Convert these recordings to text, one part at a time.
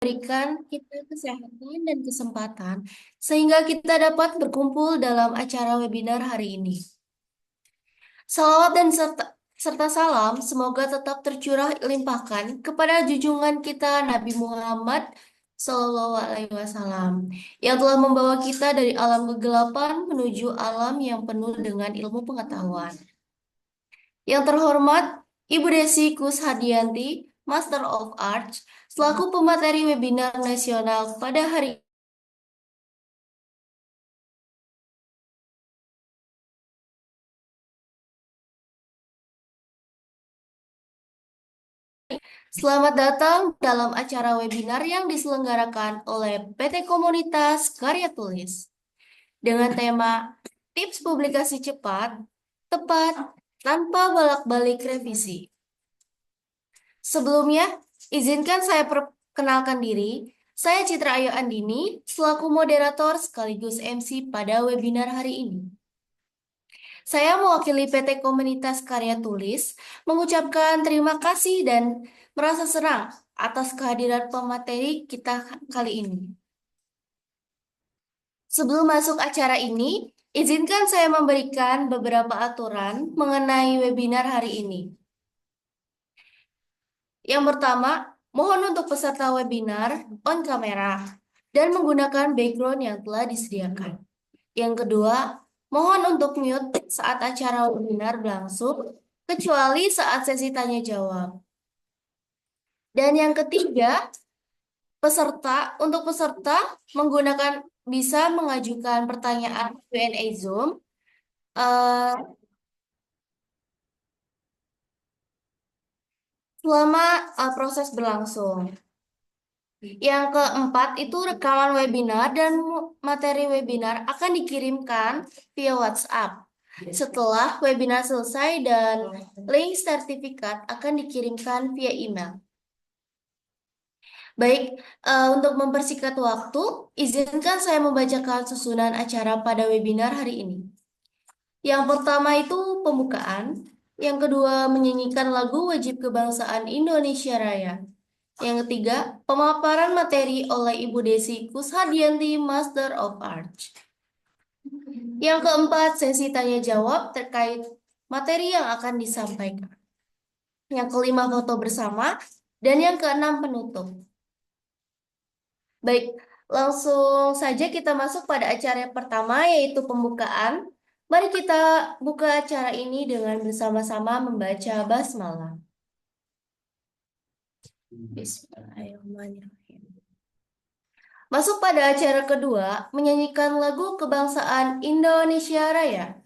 memberikan kita kesehatan dan kesempatan sehingga kita dapat berkumpul dalam acara webinar hari ini. Salawat dan serta salam semoga tetap tercurah limpahkan kepada junjungan kita Nabi Muhammad Sallallahu Alaihi Wasallam yang telah membawa kita dari alam kegelapan menuju alam yang penuh dengan ilmu pengetahuan. Yang terhormat Ibu Desi Kushadianti, Master of Arts, selaku pemateri webinar nasional pada hari Selamat datang dalam acara webinar yang diselenggarakan oleh PT Komunitas Karya Tulis dengan tema Tips Publikasi Cepat, Tepat, Tanpa Bolak-balik Revisi. Sebelumnya, izinkan saya perkenalkan diri. Saya Citra Ayu Andini, selaku moderator sekaligus MC pada webinar hari ini. Saya mewakili PT Komunitas Karya Tulis mengucapkan terima kasih dan merasa senang atas kehadiran pemateri kita kali ini. Sebelum masuk acara ini, izinkan saya memberikan beberapa aturan mengenai webinar hari ini. Yang pertama, mohon untuk peserta webinar on kamera dan menggunakan background yang telah disediakan. Yang kedua, mohon untuk mute saat acara webinar berlangsung, kecuali saat sesi tanya jawab. Dan yang ketiga, untuk peserta menggunakan bisa mengajukan pertanyaan Q&A Zoom selama proses berlangsung. Yang keempat itu rekaman webinar dan materi webinar akan dikirimkan via WhatsApp. Setelah webinar selesai dan link sertifikat akan dikirimkan via email. Baik, untuk mempersingkat waktu, izinkan saya membacakan susunan acara pada webinar hari ini. Yang pertama itu pembukaan, yang kedua menyanyikan lagu wajib kebangsaan Indonesia Raya. Yang ketiga, pemaparan materi oleh Ibu Desi Kushadianti, Master of Arts. Yang keempat, sesi tanya jawab terkait materi yang akan disampaikan. Yang kelima, foto bersama. Dan yang keenam, penutup. Baik, langsung saja kita masuk pada acara yang pertama, yaitu pembukaan. Mari kita buka acara ini dengan bersama-sama membaca basmalah. Bismillahirrahmanirrahim. Masuk pada acara kedua, menyanyikan lagu kebangsaan Indonesia Raya.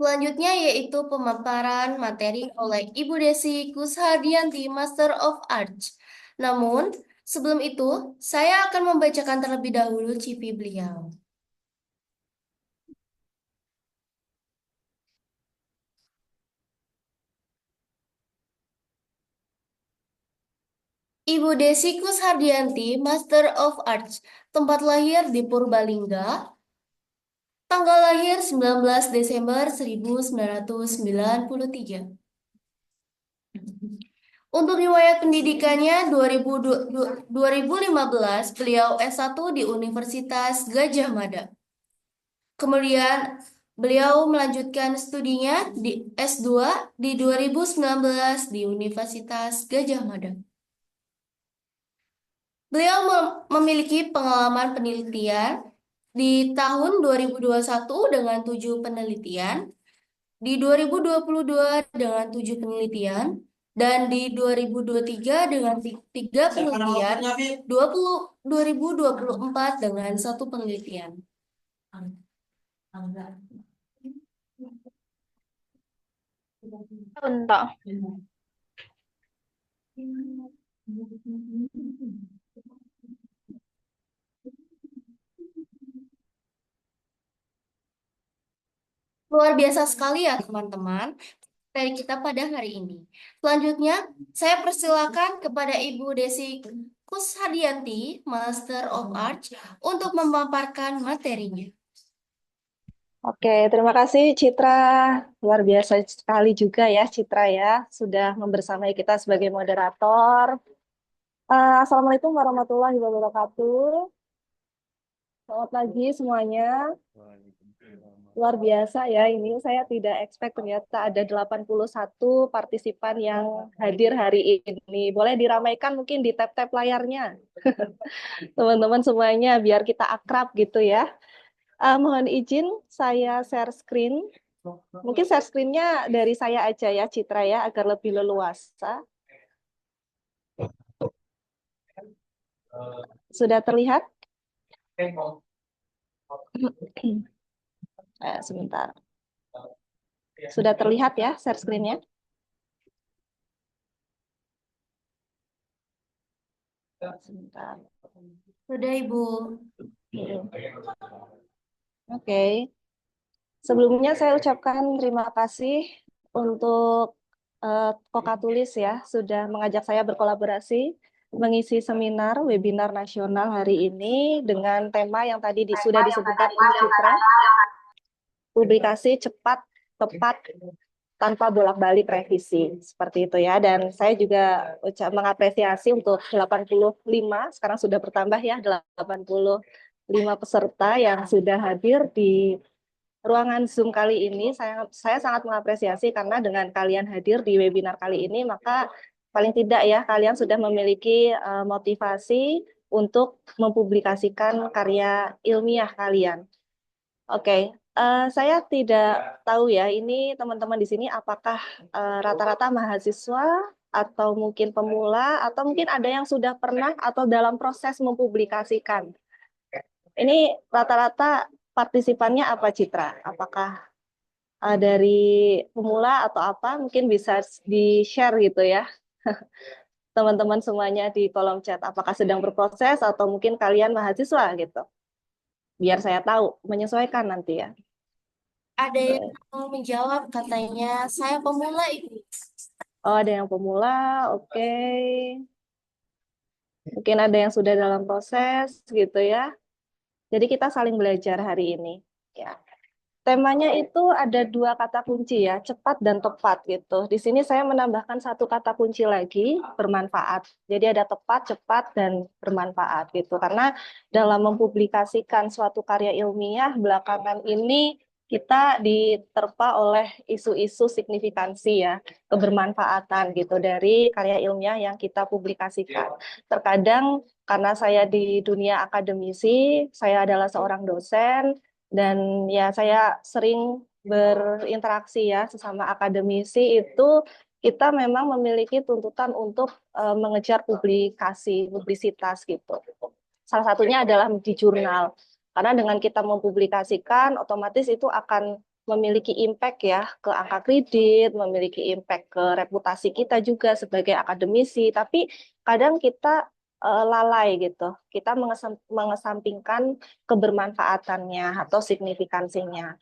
Selanjutnya yaitu pemaparan materi oleh Ibu Desi Kushardianti, Master of Arts. Namun, sebelum itu, saya akan membacakan terlebih dahulu CV beliau. Ibu Desi Kushardianti, Master of Arts. Tempat lahir di Purbalingga. Tanggal lahir 19 Desember 1993. Untuk riwayat pendidikannya 2015 beliau S1 di Universitas Gadjah Mada. Kemudian beliau melanjutkan studinya di S2 di 2019 di Universitas Gadjah Mada. Beliau memiliki pengalaman penelitian di tahun 2021 dengan 7 penelitian, di 2022 dengan 7 penelitian, dan di 2023 dengan 3 penelitian, 2024 dengan 1 penelitian. Untuk Luar biasa sekali ya teman-teman dari kita pada hari ini. Selanjutnya, saya persilakan kepada Ibu Desi Kushadianti, Master of Arts, untuk memaparkan materinya. Oke, terima kasih Citra. Luar biasa sekali juga ya Citra ya, sudah membersamai kita sebagai moderator. Assalamualaikum warahmatullahi wabarakatuh. Selamat pagi semuanya. Luar biasa ya, ini saya tidak expect ternyata ada 81 partisipan yang hadir hari ini. Boleh diramaikan mungkin di tab-tab layarnya. Teman-teman semuanya, biar kita akrab gitu ya. Mohon izin saya share screen. Mungkin share screen-nya dari saya aja ya, Citra ya, agar lebih leluasa. Sudah terlihat? Sebentar. Sudah terlihat ya share screen-nya? Sebentar. Sudah, Ibu. Oke. Sebelumnya saya ucapkan terima kasih untuk Kokatulis ya, sudah mengajak saya berkolaborasi mengisi seminar webinar nasional hari ini dengan tema yang tadi sudah disebutkan oleh Citra, publikasi cepat, tepat, tanpa bolak-balik revisi. Seperti itu ya. Dan saya juga mengapresiasi untuk 85, sekarang sudah bertambah ya, 85 peserta yang sudah hadir di ruangan Zoom kali ini. Saya sangat mengapresiasi karena dengan kalian hadir di webinar kali ini, maka paling tidak ya, kalian sudah memiliki motivasi untuk mempublikasikan karya ilmiah kalian. Oke, saya tidak tahu ya, ini teman-teman di sini apakah rata-rata mahasiswa atau mungkin pemula, atau mungkin ada yang sudah pernah atau dalam proses mempublikasikan. Ini rata-rata partisipannya apa, Citra? Apakah dari pemula atau apa? Mungkin bisa di-share gitu ya, teman-teman semuanya di kolom chat. Apakah sedang berproses atau mungkin kalian mahasiswa gitu? Biar saya tahu, menyesuaikan nanti ya. Ada yang mau menjawab, katanya, saya pemula, Ibu. Oh, ada yang pemula, oke. Mungkin ada yang sudah dalam proses gitu ya. Jadi kita saling belajar hari ini. Ya. Temanya itu ada dua kata kunci ya, cepat dan tepat gitu. Di sini saya menambahkan satu kata kunci lagi, bermanfaat. Jadi ada tepat, cepat, dan bermanfaat gitu. Karena dalam mempublikasikan suatu karya ilmiah belakangan ini kita diterpa oleh isu-isu signifikansi ya, kebermanfaatan gitu dari karya ilmiah yang kita publikasikan. Terkadang karena saya di dunia akademisi, saya adalah seorang dosen, dan ya saya sering berinteraksi ya sesama akademisi, itu kita memang memiliki tuntutan untuk mengejar publisitas gitu. Salah satunya adalah di jurnal. Karena dengan kita mempublikasikan, otomatis itu akan memiliki impact ya ke angka kredit, memiliki impact ke reputasi kita juga sebagai akademisi, tapi kadang kita lalai gitu. Kita mengesampingkan kebermanfaatannya atau signifikansinya.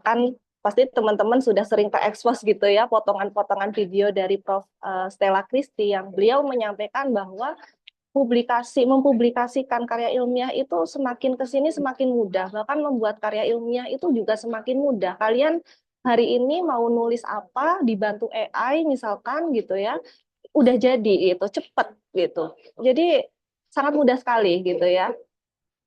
Kan pasti teman-teman sudah sering terekspos gitu ya potongan-potongan video dari Prof. Stella Christie yang beliau menyampaikan bahwa mempublikasikan karya ilmiah itu semakin ke sini semakin mudah, bahkan membuat karya ilmiah itu juga semakin mudah. Kalian hari ini mau nulis apa dibantu AI misalkan gitu ya, udah jadi itu cepet gitu. Jadi sangat mudah sekali gitu ya.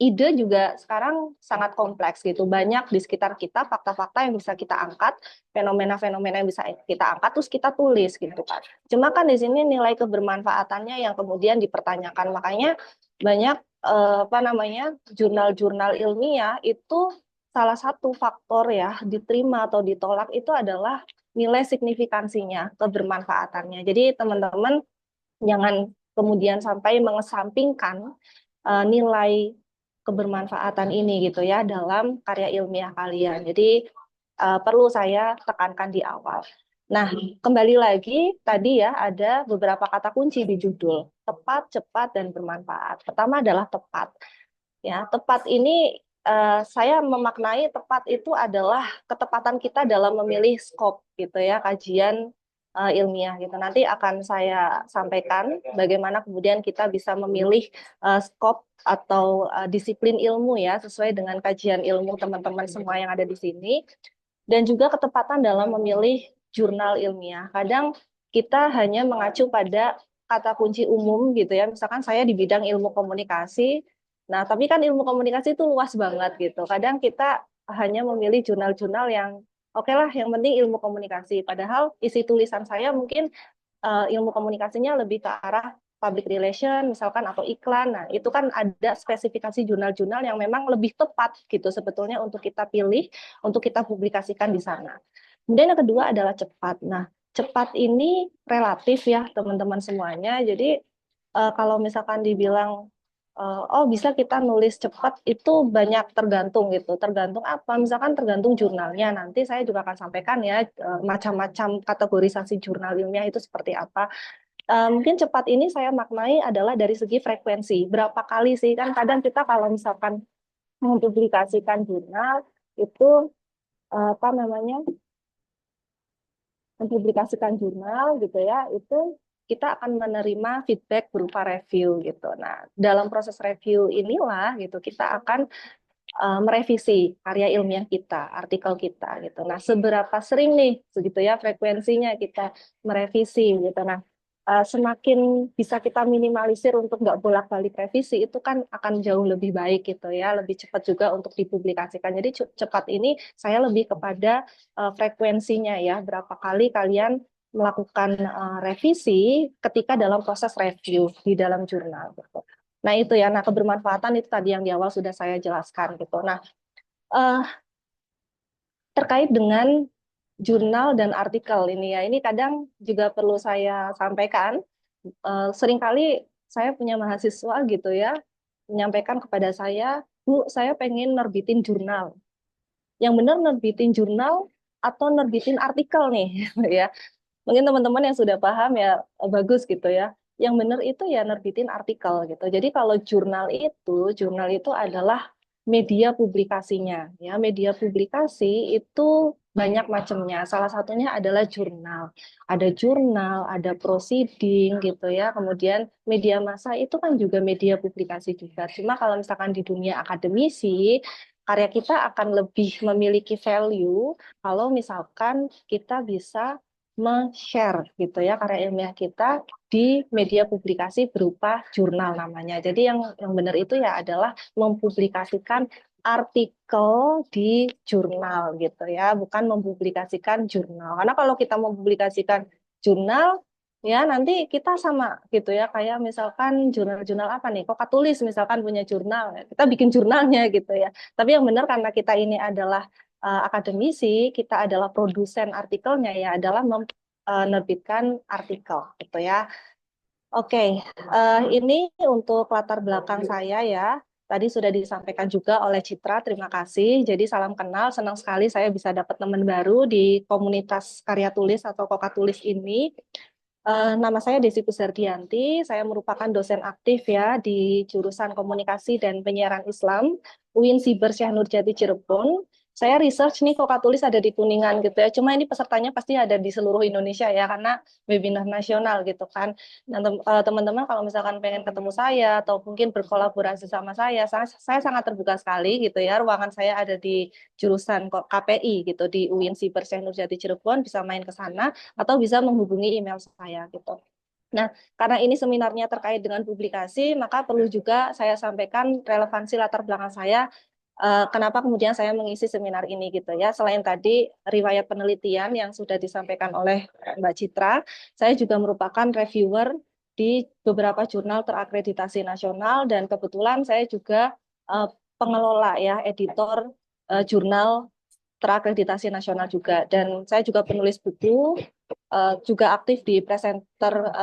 Ide juga sekarang sangat kompleks gitu. Banyak di sekitar kita fakta-fakta yang bisa kita angkat, fenomena-fenomena yang bisa kita angkat, terus kita tulis gitu kan. Cuma kan di sini nilai kebermanfaatannya yang kemudian dipertanyakan. Makanya banyak apa namanya jurnal-jurnal ilmiah itu salah satu faktor ya diterima atau ditolak itu adalah nilai signifikansinya, kebermanfaatannya. Jadi teman-teman jangan kemudian sampai mengesampingkan nilai kebermanfaatan ini gitu ya dalam karya ilmiah kalian. Jadi perlu saya tekankan di awal. Nah, kembali lagi tadi ya ada beberapa kata kunci di judul, tepat, cepat, dan bermanfaat. Pertama adalah tepat. Ya, tepat ini saya memaknai tepat itu adalah ketepatan kita dalam memilih skop gitu ya, kajian ilmiah gitu. Nanti akan saya sampaikan bagaimana kemudian kita bisa memilih skop atau disiplin ilmu ya sesuai dengan kajian ilmu teman-teman semua yang ada di sini dan juga ketepatan dalam memilih jurnal ilmiah. Kadang kita hanya mengacu pada kata kunci umum gitu ya. Misalkan saya di bidang ilmu komunikasi. Nah, tapi kan ilmu komunikasi itu luas banget gitu. Kadang kita hanya memilih jurnal-jurnal yang oke lah, yang penting ilmu komunikasi. Padahal isi tulisan saya mungkin ilmu komunikasinya lebih ke arah public relation misalkan atau iklan. Nah, itu kan ada spesifikasi jurnal-jurnal yang memang lebih tepat gitu sebetulnya untuk kita pilih, untuk kita publikasikan di sana. Kemudian yang kedua adalah cepat. Nah, cepat ini relatif ya teman-teman semuanya. Jadi kalau misalkan dibilang oh bisa kita nulis cepat itu banyak tergantung gitu. Tergantung apa? Misalkan tergantung jurnalnya. Nanti saya juga akan sampaikan ya macam-macam kategorisasi jurnal ilmiah itu seperti apa. Mungkin cepat ini saya maknai adalah dari segi frekuensi. Berapa kali sih kan kadang kita kalau misalkan mempublikasikan jurnal itu apa namanya mempublikasikan jurnal gitu ya, itu kita akan menerima feedback berupa review gitu. Nah, dalam proses review inilah gitu kita akan merevisi karya ilmiah kita, artikel kita gitu. Nah, seberapa sering nih segitu ya frekuensinya kita merevisi gitu. Nah, semakin bisa kita minimalisir untuk nggak bolak-balik revisi itu kan akan jauh lebih baik gitu ya, lebih cepat juga untuk dipublikasikan. Jadi cepat ini saya lebih kepada frekuensinya ya, berapa kali kalian melakukan revisi ketika dalam proses review di dalam jurnal gitu. Nah, itu ya. Nah, kebermanfaatan itu tadi yang di awal sudah saya jelaskan gitu. Nah, eh, terkait dengan jurnal dan artikel ini ya, ini kadang juga perlu saya sampaikan. Seringkali saya punya mahasiswa gitu ya, menyampaikan kepada saya, Bu, saya pengen nerbitin jurnal. Yang benar nerbitin jurnal atau nerbitin artikel nih, ya. Mungkin teman-teman yang sudah paham ya bagus gitu ya. Yang benar itu ya nerbitin artikel gitu. Jadi kalau jurnal itu adalah media publikasinya. Ya, media publikasi itu banyak macamnya. Salah satunya adalah jurnal. Ada proceeding gitu ya. Kemudian media massa itu kan juga media publikasi juga. Cuma kalau misalkan di dunia akademisi, karya kita akan lebih memiliki value kalau misalkan kita bisa share gitu ya karya ilmiah kita di media publikasi berupa jurnal namanya. Jadi yang benar itu ya adalah mempublikasikan artikel di jurnal gitu ya, bukan mempublikasikan jurnal. Karena kalau kita mempublikasikan jurnal ya nanti kita sama gitu ya kayak misalkan jurnal-jurnal apa nih, Kok tulis misalkan punya jurnal, kita bikin jurnalnya gitu ya. Tapi yang benar karena kita ini adalah akademisi, kita adalah produsen artikelnya ya adalah menerbitkan artikel gitu ya. Oke, ini untuk latar belakang saya ya. tadi sudah disampaikan juga oleh Citra, terima kasih. Jadi salam kenal, senang sekali saya bisa dapat teman baru di komunitas karya tulis atau Koka Tulis ini. Nama saya Desi Kusardianti, saya merupakan dosen aktif ya di jurusan Komunikasi dan Penyiaran Islam, UIN Siber Syekh Nurjati Cirebon. Saya research nih Koka Tulis ada di Kuningan gitu ya. Cuma ini pesertanya pasti ada di seluruh Indonesia ya karena webinar nasional gitu kan. Nah, teman-teman kalau misalkan pengen ketemu saya atau mungkin berkolaborasi sama saya sangat terbuka sekali gitu ya. Ruangan saya ada di jurusan KPI gitu di UIN Siber Syekh Nurjati Cirebon, bisa main ke sana atau bisa menghubungi email saya gitu. Nah, karena ini seminarnya terkait dengan publikasi, maka perlu juga saya sampaikan relevansi latar belakang saya, kenapa kemudian saya mengisi seminar ini gitu ya. Selain tadi riwayat penelitian yang sudah disampaikan oleh Mbak Citra, saya juga merupakan reviewer di beberapa jurnal terakreditasi nasional dan kebetulan saya juga pengelola ya, editor jurnal terakreditasi nasional juga. Dan saya juga penulis buku, juga aktif di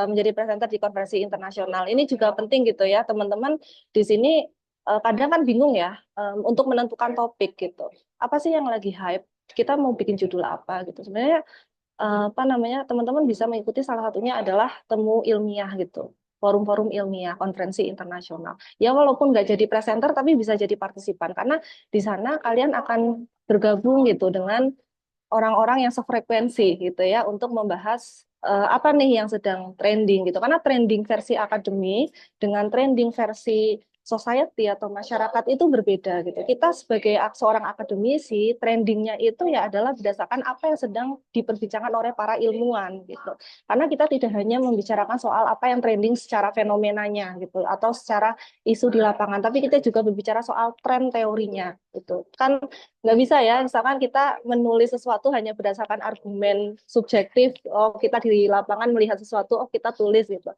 menjadi presenter di konferensi internasional. Ini juga penting gitu ya, teman-teman di sini kadang kan bingung ya untuk menentukan topik gitu. Apa sih yang lagi hype? Kita mau bikin judul apa gitu. Sebenarnya apa namanya, teman-teman bisa mengikuti, salah satunya adalah temu ilmiah gitu, forum-forum ilmiah, konferensi internasional. Ya walaupun nggak jadi presenter, tapi bisa jadi partisipan karena di sana kalian akan bergabung gitu dengan orang-orang yang sefrekuensi gitu ya untuk membahas apa nih yang sedang trending gitu. Karena trending versi akademik dengan trending versi society atau masyarakat itu berbeda gitu. Kita sebagai seorang akademisi, trendingnya itu ya adalah berdasarkan apa yang sedang diperbincangkan oleh para ilmuwan gitu. Karena kita tidak hanya membicarakan soal apa yang trending secara fenomenanya gitu atau secara isu di lapangan, tapi kita juga berbicara soal tren teorinya gitu. Kan nggak bisa ya, misalkan kita menulis sesuatu hanya berdasarkan argumen subjektif, oh kita di lapangan melihat sesuatu, oh kita tulis gitu.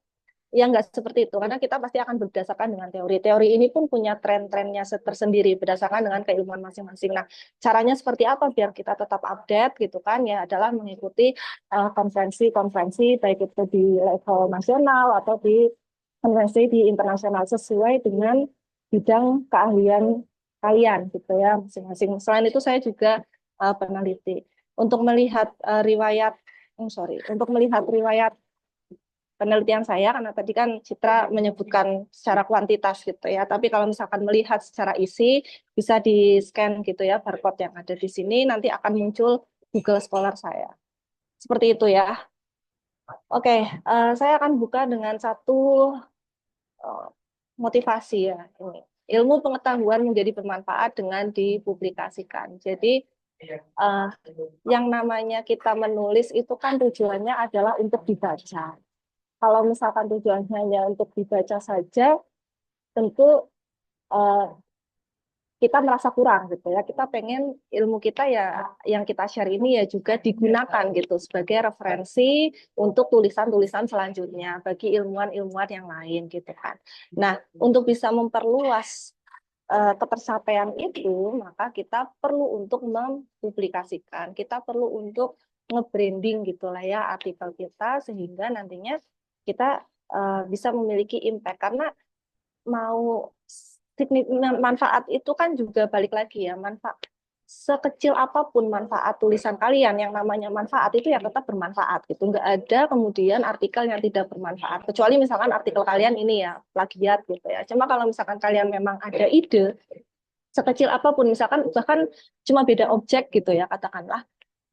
Ya nggak seperti itu, karena kita pasti akan berdasarkan dengan teori. Teori ini pun punya tren-trennya tersendiri berdasarkan dengan keilmuan masing-masing. Nah, caranya seperti apa biar kita tetap update gitu kan? Ya adalah mengikuti konferensi-konferensi baik itu di level nasional atau di konferensi di internasional sesuai dengan bidang keahlian kalian gitu ya masing-masing. Selain itu saya juga peneliti. Untuk melihat untuk melihat riwayat penelitian saya, karena tadi kan Citra menyebutkan secara kuantitas gitu ya, tapi kalau misalkan melihat secara isi, bisa di-scan gitu ya, barcode yang ada di sini, nanti akan muncul Google Scholar saya. Seperti itu ya. Oke, saya akan buka dengan satu eh, motivasi ya. Ini. Ilmu pengetahuan menjadi bermanfaat dengan dipublikasikan. Jadi, eh, yang namanya kita menulis itu kan tujuannya adalah untuk dibaca. Kalau misalkan tujuannya hanya untuk dibaca saja, tentu eh, kita merasa kurang gitu ya. Kita pengen ilmu kita ya yang kita share ini ya juga digunakan gitu sebagai referensi untuk tulisan-tulisan selanjutnya bagi ilmuwan-ilmuwan yang lain gitu kan. Nah, untuk bisa memperluas ketercapaian itu, maka kita perlu untuk mempublikasikan, kita perlu untuk nge-branding gitulah ya artikel kita sehingga nantinya kita bisa memiliki impact karena mau manfaat itu kan juga balik lagi ya, manfaat sekecil apapun manfaat tulisan kalian, yang namanya manfaat itu ya tetap bermanfaat gitu, nggak ada kemudian artikel yang tidak bermanfaat kecuali misalkan artikel kalian ini ya plagiat gitu ya. Cuma kalau misalkan kalian memang ada ide sekecil apapun, misalkan bahkan cuma beda objek gitu ya katakanlah,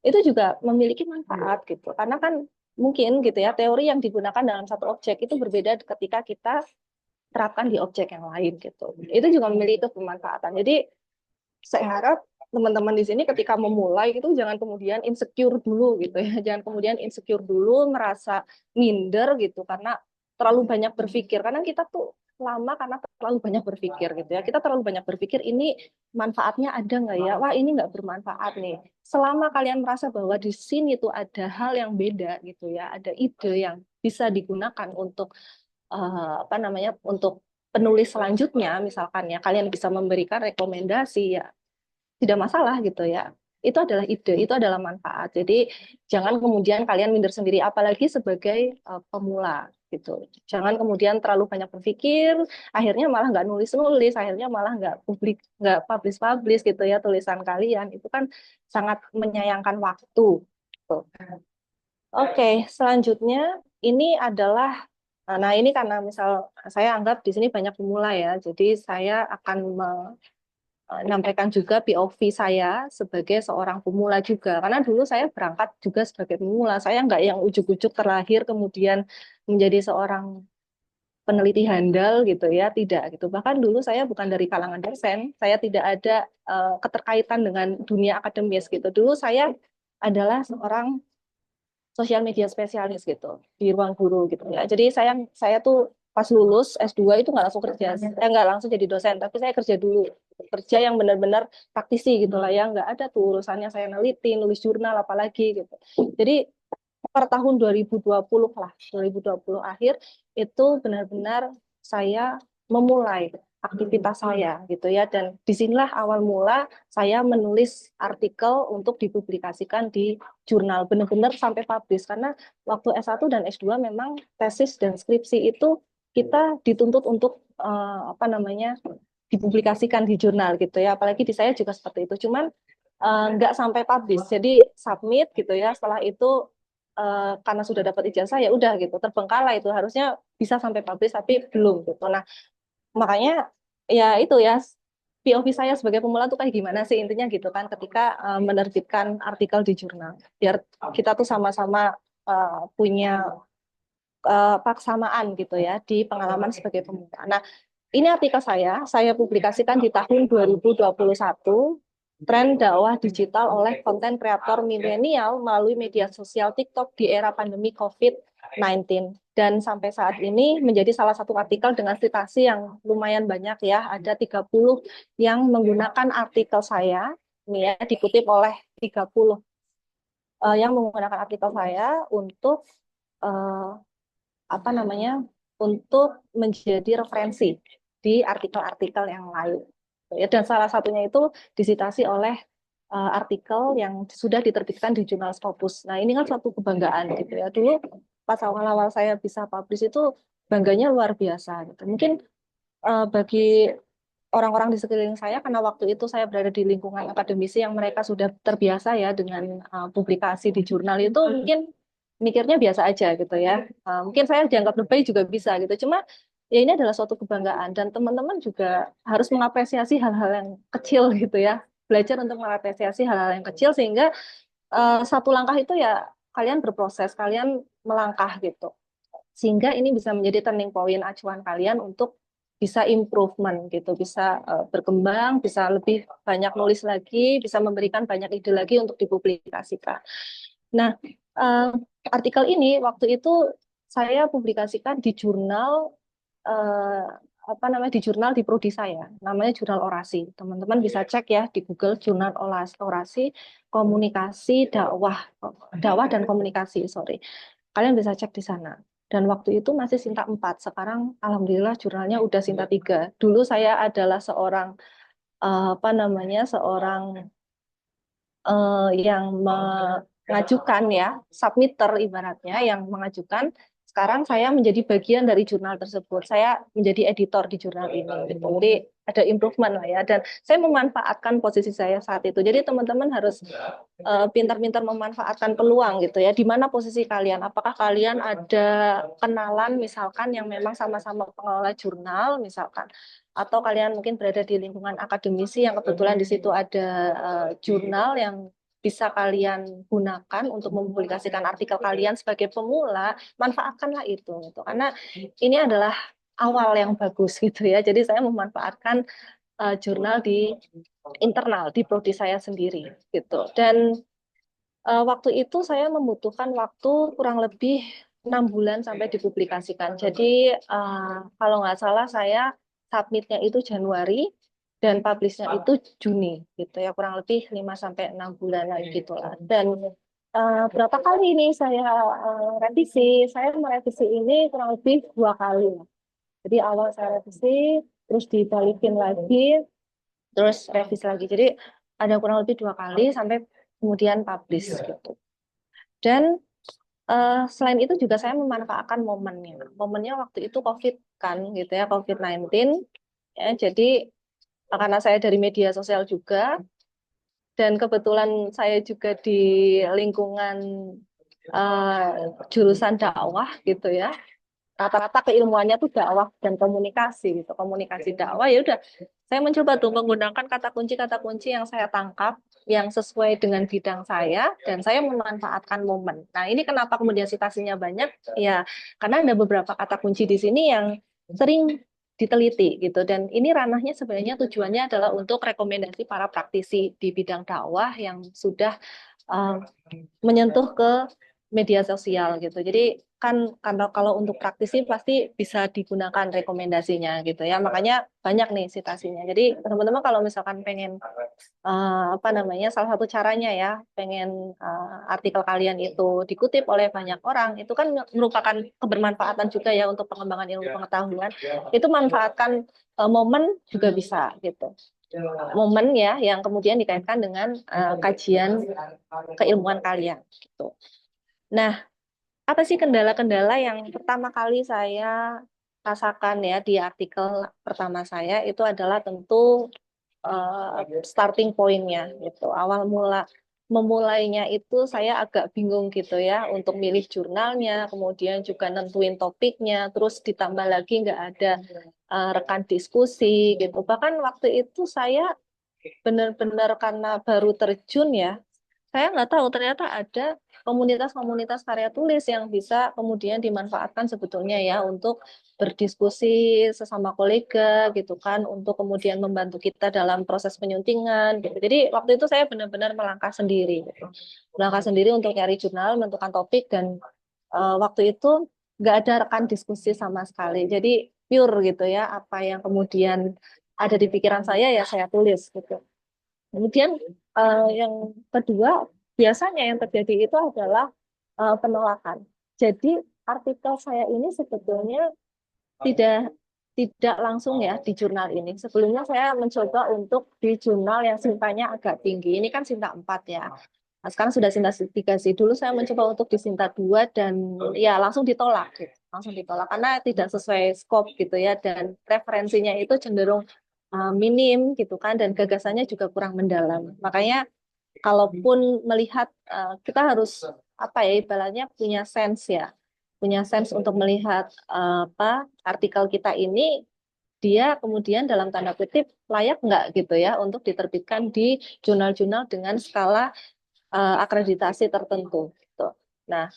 itu juga memiliki manfaat gitu karena kan mungkin gitu ya teori yang digunakan dalam satu objek itu berbeda ketika kita terapkan di objek yang lain gitu. Itu juga memiliki kebermanfaatan. Jadi saya harap teman-teman di sini ketika memulai itu jangan kemudian insecure dulu gitu ya. Jangan kemudian insecure dulu, merasa minder gitu karena terlalu banyak berpikir. Karena kita tuh lama karena terlalu banyak berpikir gitu ya. Kita terlalu banyak berpikir ini manfaatnya ada nggak ya? Wah ini nggak bermanfaat nih. Selama kalian merasa bahwa di sini tuh ada hal yang beda gitu ya, ada ide yang bisa digunakan untuk apa namanya untuk penulis selanjutnya misalkan ya kalian bisa memberikan rekomendasi ya tidak masalah gitu ya. itu adalah ide, itu adalah manfaat. Jadi jangan kemudian kalian minder sendiri, apalagi sebagai pemula gitu. Jangan kemudian terlalu banyak berpikir, akhirnya malah nggak nulis-nulis, akhirnya malah nggak publish-publish gitu ya tulisan kalian. Itu kan sangat menyayangkan waktu. Gitu. Oke, selanjutnya ini adalah, nah ini karena misal saya anggap di sini banyak pemula ya, jadi saya akan menyampaikan juga POV saya sebagai seorang pemula juga. Karena dulu saya berangkat juga sebagai pemula, saya nggak yang ujuk-ujuk terlahir kemudian menjadi seorang peneliti handal gitu ya, tidak gitu. Bahkan dulu saya bukan dari kalangan dosen, saya tidak ada keterkaitan dengan dunia akademis gitu. Dulu saya adalah seorang sosial media spesialis gitu di ruang guru gitu ya. Jadi saya tuh pas lulus S2 itu nggak langsung kerja, nggak langsung jadi dosen, tapi saya kerja dulu, kerja yang benar-benar praktisi gitu lah ya, nggak ada tuh urusannya saya neliti, nulis jurnal apalagi gitu. Jadi per tahun 2020 lah, 2020 akhir itu benar-benar saya memulai aktivitas saya gitu ya, dan disinilah awal mula saya menulis artikel untuk dipublikasikan di jurnal benar-benar sampai publish, karena waktu S1 dan S2 memang tesis dan skripsi itu kita dituntut untuk apa namanya dipublikasikan di jurnal gitu ya, apalagi di saya juga seperti itu, cuman nggak sampai publish, jadi submit gitu ya, setelah itu karena sudah dapat ijazah ya udah gitu terbengkalai, itu harusnya bisa sampai publish tapi belum gitu. Nah makanya ya itu ya, POV saya sebagai pemula tuh kayak gimana sih intinya gitu kan, ketika menerbitkan artikel di jurnal, biar kita tuh sama-sama punya paksamaan gitu ya di pengalaman sebagai pemula. Nah ini artikel saya publikasikan di tahun 2021, tren dakwah digital oleh konten kreator milenial melalui media sosial TikTok di era pandemi COVID-19. Dan sampai saat ini menjadi salah satu artikel dengan citasi yang lumayan banyak ya, ada 30 yang menggunakan artikel saya, ini ya dikutip oleh 30 yang menggunakan artikel saya untuk eh, apa namanya, untuk menjadi referensi di artikel-artikel yang lain. Ya, dan salah satunya itu disitasi oleh artikel yang sudah diterbitkan di jurnal Scopus. Nah, ini kan suatu kebanggaan gitu ya. Dulu pas awal-awal saya bisa publish itu bangganya luar biasa gitu. Mungkin bagi orang-orang di sekeliling saya, karena waktu itu saya berada di lingkungan akademisi yang mereka sudah terbiasa ya dengan publikasi di jurnal, itu mungkin mikirnya biasa aja gitu ya. Mungkin saya dianggap lebay juga bisa gitu. Cuma ya ini adalah suatu kebanggaan, dan teman-teman juga harus mengapresiasi hal-hal yang kecil gitu ya. Belajar untuk mengapresiasi hal-hal yang kecil sehingga satu langkah itu ya kalian berproses, kalian melangkah gitu. Sehingga ini bisa menjadi turning point acuan kalian untuk bisa improvement gitu, bisa berkembang, bisa lebih banyak nulis lagi, bisa memberikan banyak ide lagi untuk dipublikasikan. Nah, eh, artikel ini waktu itu saya publikasikan di jurnal eh, apa namanya, di jurnal di prodi saya, namanya Jurnal Orasi. Teman-teman bisa cek ya di Google, Jurnal Orasi Komunikasi Dakwah dan Komunikasi, sorry. Kalian bisa cek di sana. Dan waktu itu masih Sinta 4. Sekarang alhamdulillah jurnalnya udah Sinta 3. Dulu saya adalah seorang apa namanya, seorang yang mengajukan ya, submitter ibaratnya yang mengajukan. Sekarang saya menjadi bagian dari jurnal tersebut. Saya menjadi editor di jurnal ini. Gitu. Jadi ada improvement lah ya. Dan saya memanfaatkan posisi saya saat itu. Jadi teman-teman harus pintar-pintar memanfaatkan peluang gitu ya. Di mana posisi kalian? Apakah kalian ada kenalan misalkan yang memang sama-sama pengelola jurnal misalkan, atau kalian mungkin berada di lingkungan akademisi yang kebetulan di situ ada jurnal yang bisa kalian gunakan untuk mempublikasikan artikel kalian sebagai pemula, manfaatkanlah itu gitu. Karena ini adalah awal yang bagus gitu ya. Jadi saya memanfaatkan jurnal di internal di prodi saya sendiri gitu. Dan waktu itu saya membutuhkan waktu kurang lebih 6 bulan sampai dipublikasikan. Jadi kalau nggak salah saya submitnya itu Januari dan publishnya itu Juni gitu ya, kurang lebih 5 sampai 6 bulan gitu lah. Dan berapa kali ini saya revisi? Saya merevisi ini kurang lebih 2 kali. Jadi awal saya revisi, terus dibalikin lagi, terus revisi lagi. Jadi ada kurang lebih 2 kali sampai kemudian publish gitu. Dan selain itu juga saya memanfaatkan momennya. Momennya waktu itu COVID kan gitu ya, COVID-19. Ya, jadi karena saya dari media sosial juga dan kebetulan saya juga di lingkungan eh, jurusan dakwah gitu ya. Rata-rata keilmuannya tuh dakwah dan komunikasi gitu, komunikasi dakwah. Ya udah, saya mencoba tuh menggunakan kata kunci yang saya tangkap yang sesuai dengan bidang saya dan saya memanfaatkan momen. Nah, ini kenapa kemudian citasinya banyak? Ya, karena ada beberapa kata kunci di sini yang sering diteliti gitu dan ini ranahnya sebenarnya tujuannya adalah untuk rekomendasi para praktisi di bidang dakwah yang sudah eh, menyentuh ke media sosial gitu. Jadi kan kalau untuk praktisi pasti bisa digunakan rekomendasinya gitu ya. Makanya banyak nih citasinya. Jadi teman-teman kalau misalkan pengen apa namanya salah satu caranya ya pengen artikel kalian itu dikutip oleh banyak orang itu kan merupakan kebermanfaatan juga ya untuk pengembangan ilmu pengetahuan. Itu manfaatkan momen juga bisa gitu. Momen ya yang kemudian dikaitkan dengan kajian keilmuan kalian gitu. Nah, apa sih kendala-kendala yang pertama kali saya rasakan ya di artikel pertama saya itu adalah tentu starting point-nya gitu. Awal mula memulainya itu saya agak bingung gitu ya untuk milih jurnalnya, kemudian juga nentuin topiknya, terus ditambah lagi nggak ada rekan diskusi gitu. Bahkan waktu itu saya benar-benar karena baru terjun ya, saya nggak tahu ternyata ada komunitas-komunitas karya tulis yang bisa kemudian dimanfaatkan sebetulnya ya untuk berdiskusi sesama kolega gitu kan, untuk kemudian membantu kita dalam proses penyuntingan gitu. Jadi waktu itu saya benar-benar melangkah sendiri gitu. Melangkah sendiri untuk nyari jurnal, menentukan topik dan waktu itu nggak ada rekan diskusi sama sekali. Jadi pure gitu ya, apa yang kemudian ada di pikiran saya ya saya tulis gitu. Kemudian yang kedua, biasanya yang terjadi itu adalah penolakan. Jadi artikel saya ini sebetulnya tidak tidak langsung ya di jurnal ini. Sebelumnya saya mencoba untuk di jurnal yang sintanya agak tinggi. Ini kan Sinta 4 ya. Nah, sekarang sudah Sinta 3 sih. Dulu saya mencoba untuk di Sinta 2 dan ya langsung ditolak gitu. Langsung ditolak karena tidak sesuai skop gitu ya dan referensinya itu cenderung minim gitu kan dan gagasannya juga kurang mendalam. Makanya kalaupun melihat kita harus apa ya ibaratnya punya sense ya punya sense untuk melihat apa artikel kita ini dia kemudian dalam tanda kutip layak nggak gitu ya untuk diterbitkan di jurnal-jurnal dengan skala akreditasi tertentu gitu. Nah,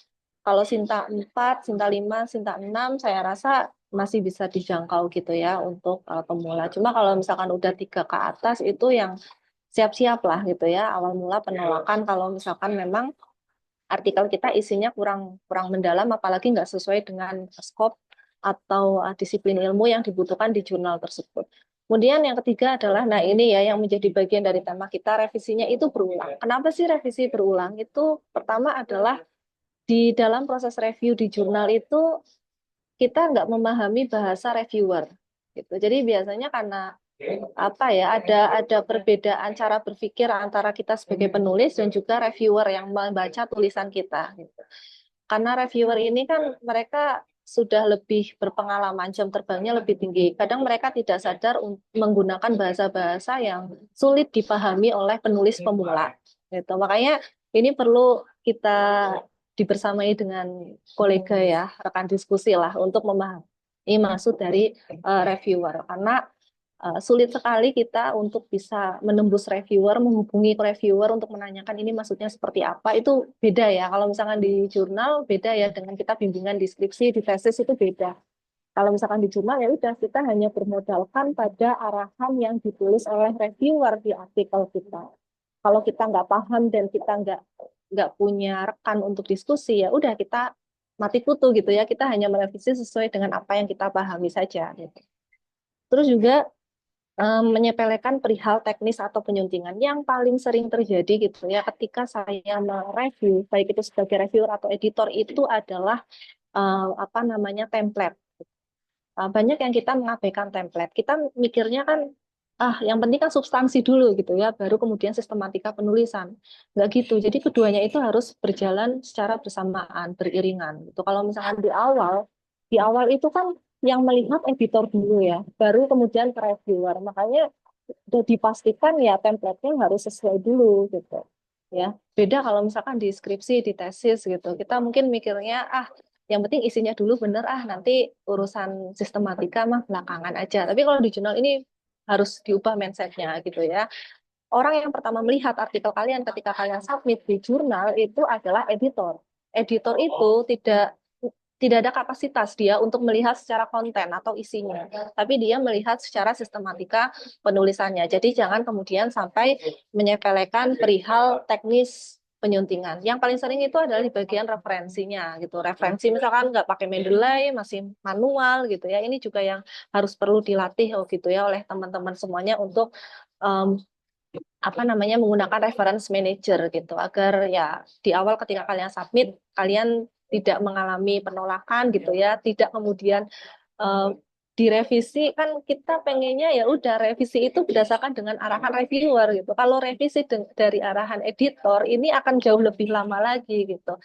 kalau Sinta 4, Sinta 5, Sinta 6 saya rasa masih bisa dijangkau gitu ya untuk pemula. Cuma kalau misalkan udah 3 ke atas itu yang siap-siap lah gitu ya awal mula penolakan kalau misalkan memang artikel kita isinya kurang kurang mendalam apalagi nggak sesuai dengan skop atau disiplin ilmu yang dibutuhkan di jurnal tersebut. Kemudian yang ketiga adalah, nah ini ya yang menjadi bagian dari tema kita, revisinya itu berulang. Kenapa sih revisi berulang? Itu pertama adalah di dalam proses review di jurnal itu kita nggak memahami bahasa reviewer gitu. Jadi biasanya karena apa ya ada perbedaan cara berpikir antara kita sebagai penulis dan juga reviewer yang membaca tulisan kita gitu. Karena reviewer ini kan mereka sudah lebih berpengalaman, jam terbangnya lebih tinggi. Kadang mereka tidak sadar menggunakan bahasa-bahasa yang sulit dipahami oleh penulis pemula. Gitu. Makanya ini perlu kita dibersamai dengan kolega ya, rekan diskusi lah untuk memahami maksud dari reviewer. Karena sulit sekali kita untuk bisa menembus reviewer, menghubungi reviewer untuk menanyakan ini maksudnya seperti apa. Itu beda ya. Kalau misalkan di jurnal beda ya dengan kita bimbingan deskripsi di tesis itu beda. Kalau misalkan di jurnal ya udah kita hanya bermodalkan pada arahan yang ditulis oleh reviewer di artikel kita. Kalau kita nggak paham dan kita nggak punya rekan untuk diskusi ya udah kita mati kutu gitu ya. Kita hanya merevisi sesuai dengan apa yang kita pahami saja. Gitu. Terus juga menyepelekan perihal teknis atau penyuntingan yang paling sering terjadi gitu ya ketika saya mereview baik itu sebagai reviewer atau editor itu adalah apa namanya template. Banyak yang kita mengabaikan template. Kita mikirnya kan yang penting kan substansi dulu gitu ya, baru kemudian sistematika penulisan. Nggak gitu. Jadi keduanya itu harus berjalan secara bersamaan, beriringan gitu. Kalau misalkan di awal itu kan yang melihat editor dulu ya, baru kemudian ke reviewer. Makanya udah dipastikan ya template-nya harus sesuai dulu gitu. Ya, beda kalau misalkan di skripsi, di tesis gitu. Kita mungkin mikirnya yang penting isinya dulu bener nanti urusan sistematika mah belakangan aja. Tapi kalau di jurnal ini harus diubah mindsetnya gitu ya. Orang yang pertama melihat artikel kalian ketika kalian submit di jurnal itu adalah editor. Editor itu tidak ada kapasitas dia untuk melihat secara konten atau isinya, tapi dia melihat secara sistematika penulisannya. Jadi jangan kemudian sampai menyepelekan perihal teknis penyuntingan. Yang paling sering itu adalah di bagian referensinya gitu. Referensi misalkan nggak pakai Mendeley, masih manual gitu ya. Ini juga yang harus perlu dilatih gitu ya oleh teman-teman semuanya untuk um, menggunakan reference manager gitu agar ya di awal ketika kalian submit kalian tidak mengalami penolakan gitu ya, tidak kemudian eh, direvisi. Kan kita pengennya ya udah revisi itu berdasarkan dengan arahan reviewer gitu. Kalau revisi dari arahan editor ini akan jauh lebih lama lagi gitu.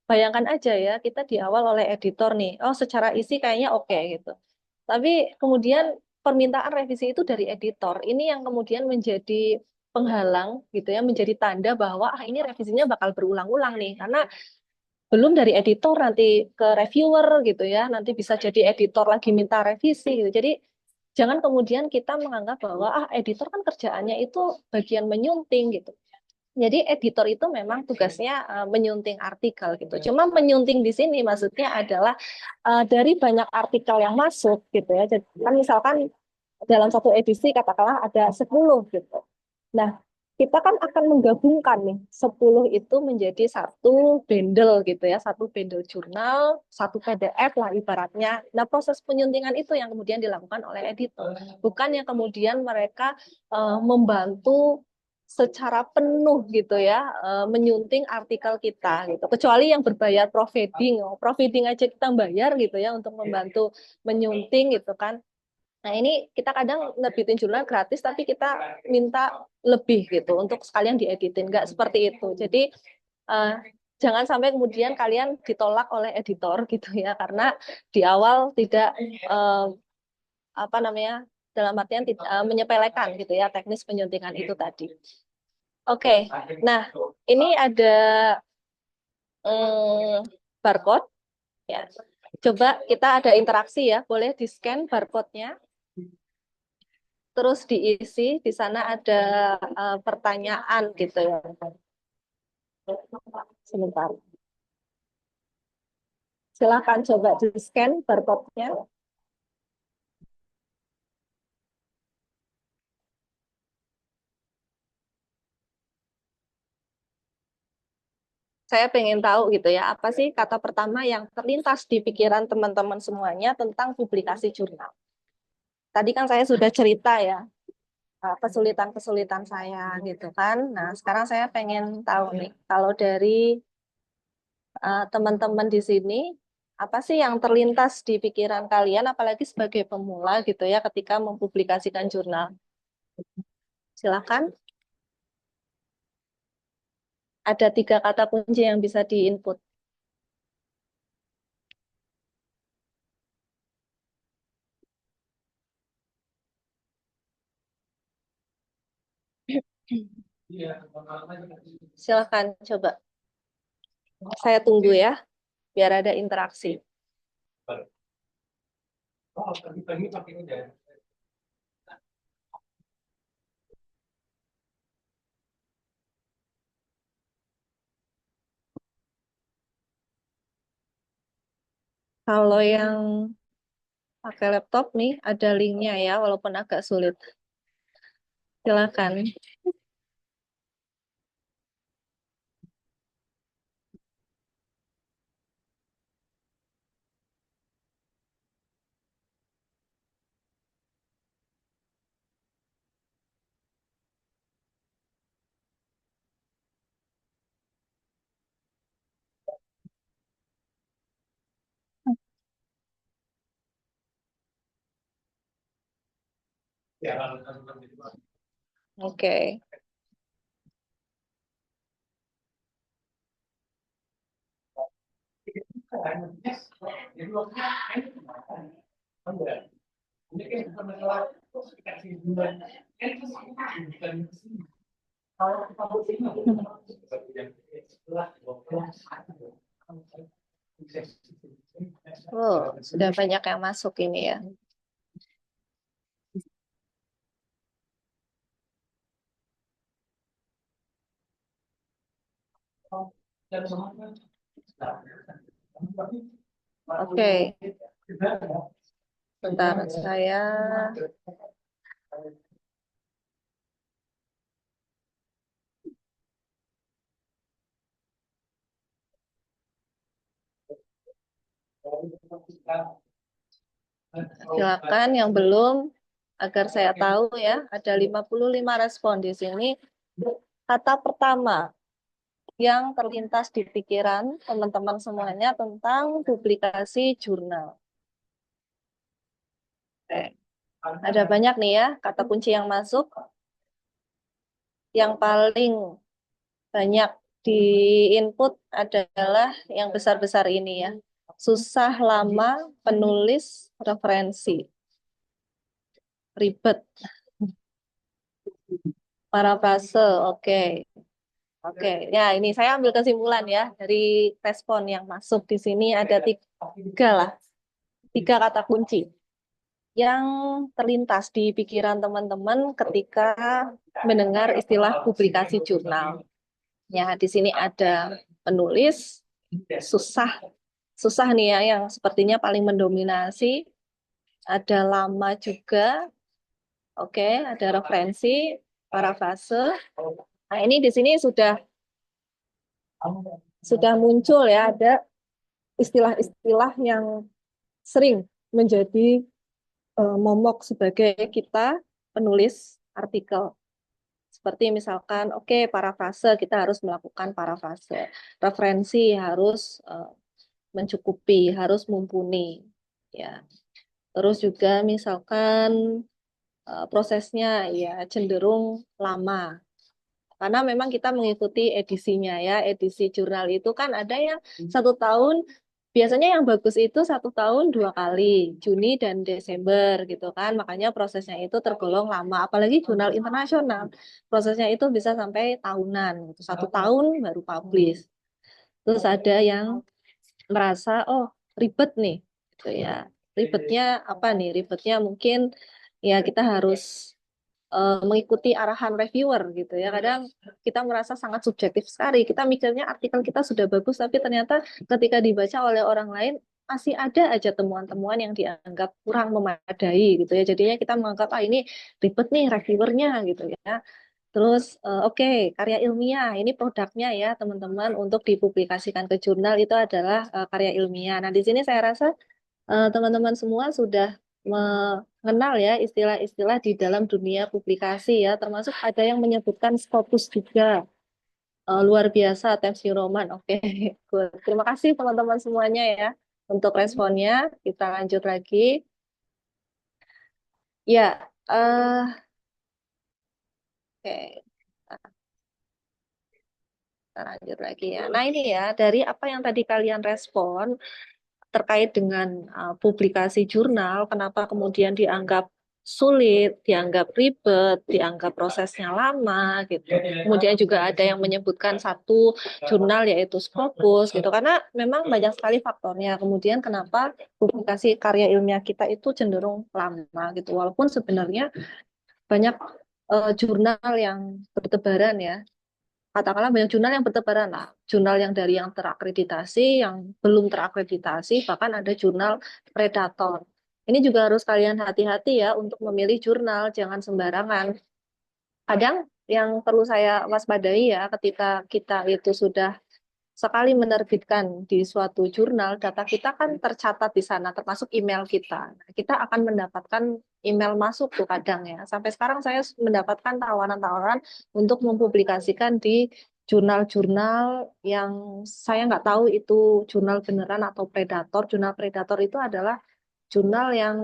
Bayangkan aja ya, kita di awal oleh editor nih, oh secara isi kayaknya oke gitu. Tapi kemudian permintaan revisi itu dari editor. Ini yang kemudian menjadi penghalang gitu ya, menjadi tanda bahwa ini revisinya bakal berulang-ulang nih. Karena belum dari editor nanti ke reviewer gitu ya, nanti bisa jadi editor lagi minta revisi gitu. Jadi jangan kemudian kita menganggap bahwa editor kan kerjaannya itu bagian menyunting gitu. Jadi editor itu memang tugasnya menyunting artikel gitu. Cuma menyunting di sini maksudnya adalah dari banyak artikel yang masuk gitu ya. Jadi kan misalkan dalam satu edisi katakanlah ada 10 gitu. Nah, kita kan akan menggabungkan nih 10 itu menjadi satu bundle gitu ya, satu bundle jurnal, satu PDF lah ibaratnya. Nah, proses penyuntingan itu yang kemudian dilakukan oleh editor. Bukan yang kemudian mereka membantu secara penuh gitu ya menyunting artikel kita gitu. Kecuali yang berbayar proofreading, proofreading aja kita bayar gitu ya untuk membantu menyunting gitu kan. Nah, ini kita kadang nerbitin jurnal gratis, tapi kita minta lebih gitu untuk sekalian dieditin. Nggak seperti itu. Jadi, eh, jangan sampai kemudian kalian ditolak oleh editor gitu ya, karena di awal tidak, dalam artian tidak menyepelekan gitu ya teknis penyuntingan itu tadi. Oke, nah ini ada barcode ya. Coba kita ada interaksi ya, boleh di-scan barcode-nya. Terus diisi, di sana ada pertanyaan gitu ya. Sebentar. Silakan coba di-scan barcode-nya. Saya pengen tahu gitu ya, apa sih kata pertama yang terlintas di pikiran teman-teman semuanya tentang publikasi jurnal. Tadi kan saya sudah cerita ya, kesulitan-kesulitan saya gitu kan. Nah, sekarang saya pengen tahu nih, kalau dari teman-teman di sini, apa sih yang terlintas di pikiran kalian, apalagi sebagai pemula gitu ya, ketika mempublikasikan jurnal? Silakan. Ada 3 kata kunci yang bisa diinput. Silakan coba. Saya tunggu ya, biar ada interaksi. Kalau yang pakai laptop nih, ada linknya ya, walaupun agak sulit. Silakan. Oke. Oh, sudah banyak yang masuk ini ya. Oke, bentar saya. Silakan yang belum, agar saya tahu ya, ada 55 respon di sini. Kata pertama yang terlintas di pikiran teman-teman semuanya tentang publikasi jurnal. Oke. Ada banyak nih ya kata kunci yang masuk. Yang paling banyak di input adalah yang besar-besar ini ya. Susah, lama, penulis, referensi, ribet, parafrase, oke. Oke, ya ini saya ambil kesimpulan ya dari respon yang masuk di sini ada tiga lah, tiga kata kunci yang terlintas di pikiran teman-teman ketika mendengar istilah publikasi jurnal. Ya, di sini ada penulis, susah, susah nih ya yang sepertinya paling mendominasi, ada lama juga, oke, ada referensi, parafrase. Nah, ini di sini sudah muncul ya ada istilah-istilah yang sering menjadi momok sebagai kita penulis artikel. Seperti misalkan, oke, parafrase, kita harus melakukan parafrase. Referensi harus mencukupi, harus mumpuni. Ya. Terus juga misalkan prosesnya ya cenderung lama. Karena memang kita mengikuti edisinya ya, edisi jurnal itu kan ada yang 1 tahun, biasanya yang bagus itu 1 tahun 2 kali, Juni dan Desember gitu kan, makanya prosesnya itu tergolong lama, apalagi jurnal internasional, prosesnya itu bisa sampai tahunan, gitu. 1 tahun baru publish. Terus ada yang merasa, oh ribet nih, gitu ya. Ribetnya apa nih? Ribetnya mungkin ya kita harus mengikuti arahan reviewer gitu ya. Kadang kita merasa sangat subjektif sekali. Kita mikirnya artikel kita sudah bagus, tapi ternyata ketika dibaca oleh orang lain masih ada aja temuan-temuan yang dianggap kurang memadai gitu ya. Jadinya kita menganggap ah ini ribet nih reviewernya gitu ya. Terus oke, karya ilmiah ini produknya ya teman-teman untuk dipublikasikan ke jurnal itu adalah karya ilmiah. Nah, di sini saya rasa teman-teman semua sudah mengenal ya istilah-istilah di dalam dunia publikasi ya, termasuk ada yang menyebutkan Scopus juga. Luar biasa, Times New Roman. Oke, good. Terima kasih teman-teman semuanya ya untuk responnya. Kita lanjut lagi. Ya, oke. Kita lanjut lagi ya. Nah ini ya, dari apa yang tadi kalian respon, terkait dengan publikasi jurnal, kenapa kemudian dianggap sulit, dianggap ribet, dianggap prosesnya lama, gitu. Kemudian juga ada yang menyebutkan satu jurnal yaitu Scopus, gitu. Karena memang banyak sekali faktornya. Kemudian kenapa publikasi karya ilmiah kita itu cenderung lama, gitu. Walaupun sebenarnya banyak jurnal yang bertebaran ya, katakanlah banyak jurnal yang bertebaran lah, jurnal yang dari yang terakreditasi, yang belum terakreditasi, bahkan ada jurnal predator. Ini juga harus kalian hati-hati ya untuk memilih jurnal, jangan sembarangan. Kadang yang perlu saya waspadai ya ketika kita itu sudah sekali menerbitkan di suatu jurnal, data kita kan tercatat di sana, termasuk email kita. Nah, kita akan mendapatkan email masuk tuh kadang ya. Sampai sekarang saya mendapatkan tawaran-tawaran untuk mempublikasikan di jurnal-jurnal yang saya nggak tahu itu jurnal beneran atau predator. Jurnal predator itu adalah jurnal yang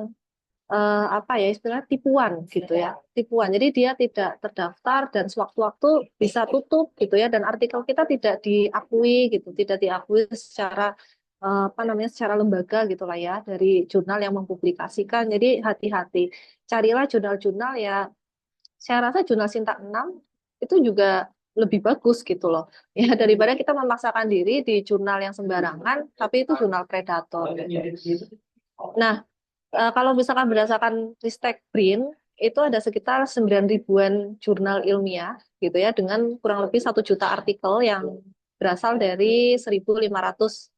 apa ya istilah tipuan gitu ya, tipuan. Jadi dia tidak terdaftar dan sewaktu-waktu bisa tutup gitu ya, dan artikel kita tidak diakui gitu, tidak diakui secara apa namanya secara lembaga gitu lah ya dari jurnal yang mempublikasikan. Jadi hati-hati, carilah jurnal-jurnal ya. Saya rasa jurnal Sinta 6 itu juga lebih bagus gitu loh ya, daripada kita memaksakan diri di jurnal yang sembarangan tapi itu jurnal predator gitu. Nah, kalau misalkan berdasarkan Ristek BRIN, itu ada sekitar 9 ribuan jurnal ilmiah gitu ya, dengan kurang lebih 1 juta artikel yang berasal dari 1.500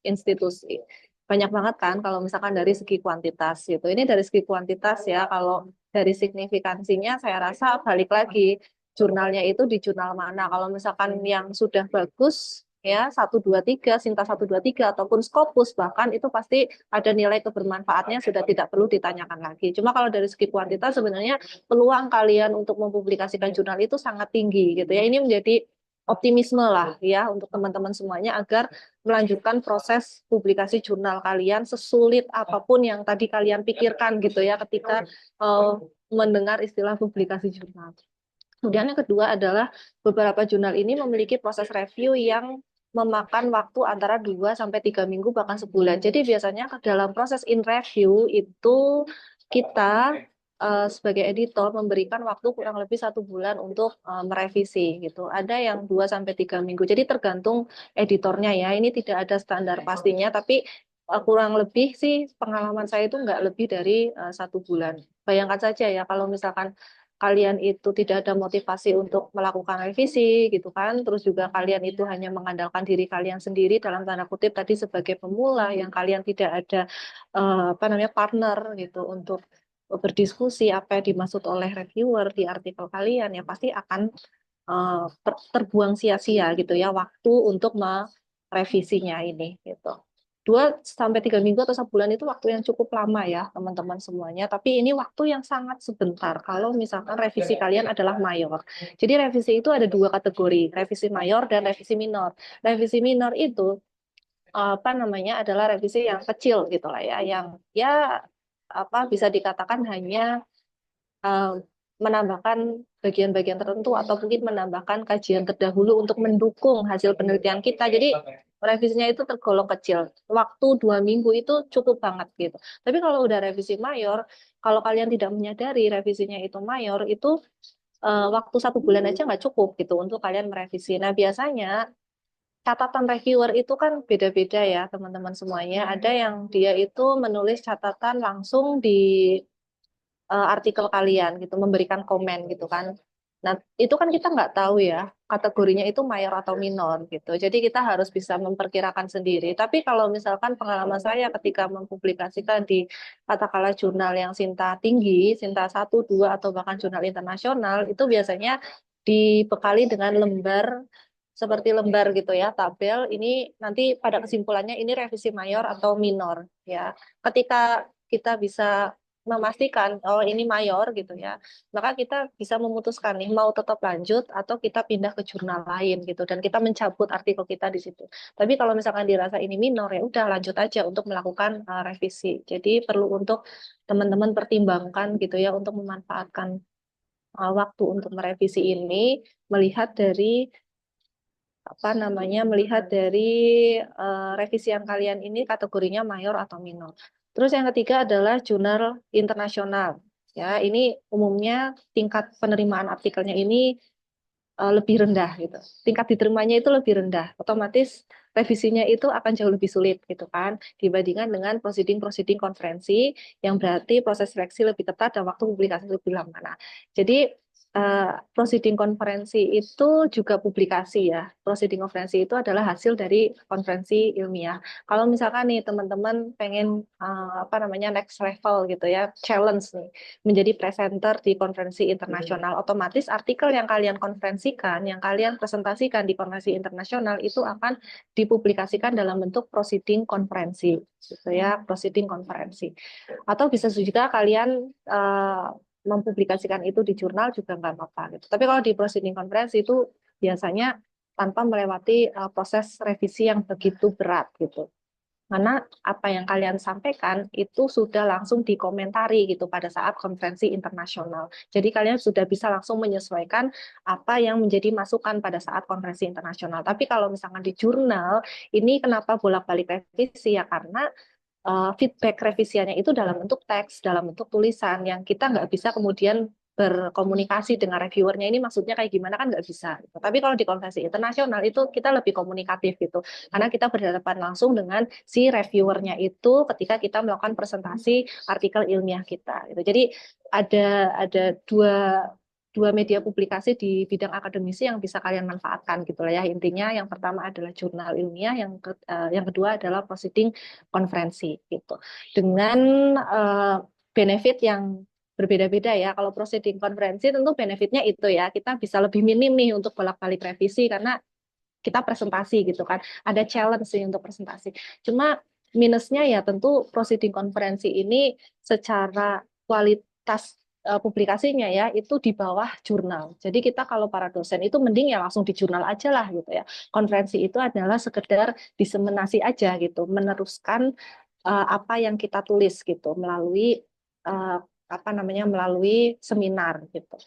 institusi. Banyak banget kan kalau misalkan dari segi kuantitas gitu. Ini dari segi kuantitas ya, kalau dari signifikansinya saya rasa balik lagi jurnalnya itu di jurnal mana. Kalau misalkan yang sudah bagus ya 1, 2, 3, Sinta 1, 2, 3 ataupun Scopus bahkan itu pasti ada nilai kebermanfaatnya sudah tidak perlu ditanyakan lagi. Cuma kalau dari segi kuantitas sebenarnya peluang kalian untuk mempublikasikan jurnal itu sangat tinggi gitu ya. Ini menjadi optimisme lah ya untuk teman-teman semuanya agar melanjutkan proses publikasi jurnal kalian sesulit apapun yang tadi kalian pikirkan gitu ya ketika uh, mendengar istilah publikasi jurnal. Kemudian yang kedua adalah beberapa jurnal ini memiliki proses review yang memakan waktu antara 2 sampai 3 minggu bahkan sebulan. Jadi biasanya dalam proses in review itu kita sebagai editor memberikan waktu kurang lebih 1 bulan untuk merevisi gitu. Ada yang 2 sampai 3 minggu. Jadi tergantung editornya ya. Ini tidak ada standar pastinya, tapi kurang lebih sih pengalaman saya itu nggak lebih dari 1 bulan. Bayangkan saja ya kalau misalkan kalian itu tidak ada motivasi untuk melakukan revisi gitu kan, terus juga kalian itu hanya mengandalkan diri kalian sendiri dalam tanda kutip tadi sebagai pemula yang kalian tidak ada apa namanya partner gitu untuk berdiskusi apa yang dimaksud oleh reviewer di artikel kalian, ya pasti akan terbuang sia-sia gitu ya waktu untuk merevisinya ini gitu. 2 sampai 3 minggu atau sebulan itu waktu yang cukup lama ya teman-teman semuanya. Tapi ini waktu yang sangat sebentar kalau misalkan revisi kalian adalah mayor. Jadi revisi itu ada 2 kategori, revisi mayor dan revisi minor. Revisi minor itu apa namanya adalah revisi yang kecil gitu lah ya, yang ya apa bisa dikatakan hanya eh, menambahkan bagian-bagian tertentu atau mungkin menambahkan kajian terdahulu untuk mendukung hasil penelitian kita. Jadi revisinya itu tergolong kecil. Waktu 2 minggu itu cukup banget gitu. Tapi kalau udah revisi mayor, kalau kalian tidak menyadari revisinya itu mayor, itu waktu 1 bulan aja nggak cukup gitu untuk kalian merevisi. Nah biasanya catatan reviewer itu kan beda-beda ya teman-teman semuanya. Ada yang dia itu menulis catatan langsung di artikel kalian gitu, memberikan komen gitu kan. Nah, itu kan kita nggak tahu ya kategorinya itu mayor atau minor gitu. Jadi kita harus bisa memperkirakan sendiri. Tapi kalau misalkan pengalaman saya ketika mempublikasikan di katakanlah jurnal yang Sinta tinggi, Sinta 1, 2 atau bahkan jurnal internasional, itu biasanya dibekali dengan lembar seperti lembar gitu ya, tabel. Ini nanti pada kesimpulannya ini revisi mayor atau minor ya. Ketika kita bisa memastikan oh ini mayor gitu ya, maka kita bisa memutuskan nih mau tetap lanjut atau kita pindah ke jurnal lain gitu dan kita mencabut artikel kita di situ. Tapi kalau misalkan dirasa ini minor ya udah lanjut aja untuk melakukan revisi. Jadi perlu untuk teman-teman pertimbangkan gitu ya untuk memanfaatkan waktu untuk merevisi ini, melihat dari apa namanya melihat dari revisi yang kalian ini kategorinya mayor atau minor. Terus yang ketiga adalah jurnal internasional. Ya, ini umumnya tingkat penerimaan artikelnya ini lebih rendah gitu. Tingkat diterimanya itu lebih rendah. Otomatis revisinya itu akan jauh lebih sulit gitu kan dibandingkan dengan proceeding-proceeding konferensi yang berarti proses seleksi lebih ketat dan waktu publikasi lebih lama. Nah, jadi proceeding konferensi itu juga publikasi ya. Proceeding konferensi itu adalah hasil dari konferensi ilmiah. Kalau misalkan nih teman-teman pengen apa namanya next level gitu ya, challenge nih menjadi presenter di konferensi internasional, otomatis artikel yang kalian konferensikan, yang kalian presentasikan di konferensi internasional itu akan dipublikasikan dalam bentuk proceeding konferensi, gitu ya, proceeding konferensi. Atau bisa juga kalian mempublikasikan itu di jurnal juga nggak apa-apa gitu. Tapi kalau di proceeding konferensi itu biasanya tanpa melewati proses revisi yang begitu berat gitu. Karena apa yang kalian sampaikan itu sudah langsung dikomentari gitu pada saat konferensi internasional. Jadi kalian sudah bisa langsung menyesuaikan apa yang menjadi masukan pada saat konferensi internasional. Tapi kalau misalkan di jurnal, ini kenapa bolak-balik revisi ya karena feedback revisiannya itu dalam bentuk teks, dalam bentuk tulisan yang kita nggak bisa kemudian berkomunikasi dengan reviewernya ini maksudnya kayak gimana kan nggak bisa. Tapi kalau di konferensi internasional itu kita lebih komunikatif gitu, karena kita berhadapan langsung dengan si reviewernya itu ketika kita melakukan presentasi artikel ilmiah kita. Gitu. Jadi ada dua dua media publikasi di bidang akademisi yang bisa kalian manfaatkan gitu lah ya. Intinya yang pertama adalah jurnal ilmiah, yang kedua adalah proceeding konferensi gitu. Dengan benefit yang berbeda-beda ya. Kalau proceeding konferensi tentu benefitnya itu ya, kita bisa lebih minim nih untuk bolak-balik revisi karena kita presentasi gitu kan. Ada challenge sih untuk presentasi. Cuma minusnya ya tentu proceeding konferensi ini secara kualitas publikasinya ya itu di bawah jurnal. Jadi kita kalau para dosen itu mending ya langsung di jurnal aja lah gitu ya. Konferensi itu adalah sekedar diseminasi aja gitu, meneruskan apa yang kita tulis gitu melalui uh, apa namanya melalui seminar gitu.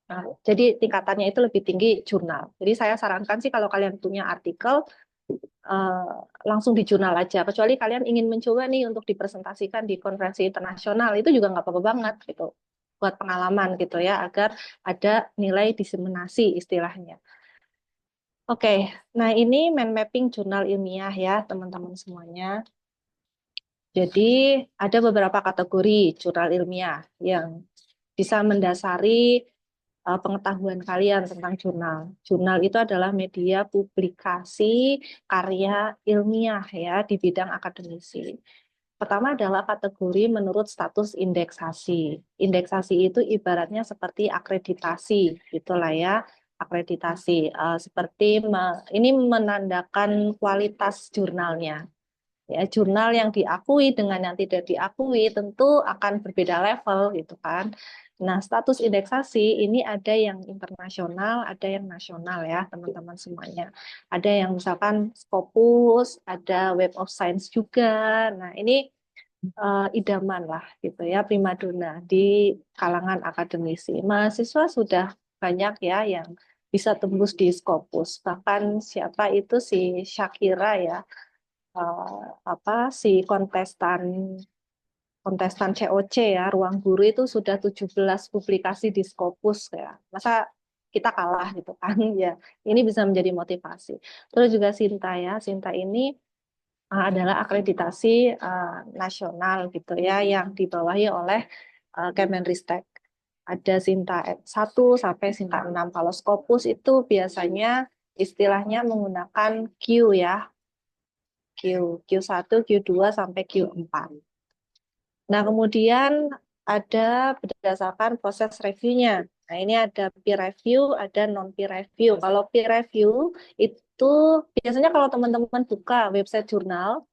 Nah, jadi tingkatannya itu lebih tinggi jurnal. Jadi saya sarankan sih kalau kalian punya artikel eh, langsung di jurnal aja. Kecuali kalian ingin mencoba nih untuk dipresentasikan di konferensi internasional itu juga nggak apa-apa banget gitu. Buat pengalaman gitu ya agar ada nilai diseminasi istilahnya. Oke, nah ini mind mapping jurnal ilmiah ya teman-teman semuanya. Jadi ada beberapa kategori jurnal ilmiah yang bisa mendasari pengetahuan kalian tentang jurnal. Jurnal itu adalah media publikasi karya ilmiah ya di bidang akademisi. Pertama adalah kategori menurut status indeksasi. Indeksasi itu ibaratnya seperti akreditasi, gitulah ya. Akreditasi seperti ini menandakan kualitas jurnalnya. Ya, jurnal yang diakui dengan yang tidak diakui tentu akan berbeda level gitu kan. Nah, status indeksasi ini ada yang internasional, ada yang nasional ya, teman-teman semuanya. Ada yang misalkan Scopus, ada Web of Science juga. Nah, ini idaman lah gitu ya, primadona di kalangan akademisi. Mahasiswa sudah banyak ya yang bisa tembus di Scopus. Bahkan siapa itu si Shakira ya, apa si kontestan kontestan COC ya, Ruang Guru itu sudah 17 publikasi di Scopus ya. Masa kita kalah gitu kan ya. Ini bisa menjadi motivasi. Terus juga Sinta ya. Sinta ini adalah akreditasi nasional gitu ya yang dibawahi oleh Kemenristek. Ada Sinta 1 sampai Sinta 6. Kalau Scopus itu biasanya istilahnya menggunakan Q ya, Q, Q1, Q2 sampai Q4. Nah, kemudian ada berdasarkan proses reviewnya. Nah, ini ada peer review, ada non peer review. Kalau peer review itu biasanya kalau teman-teman buka website jurnal,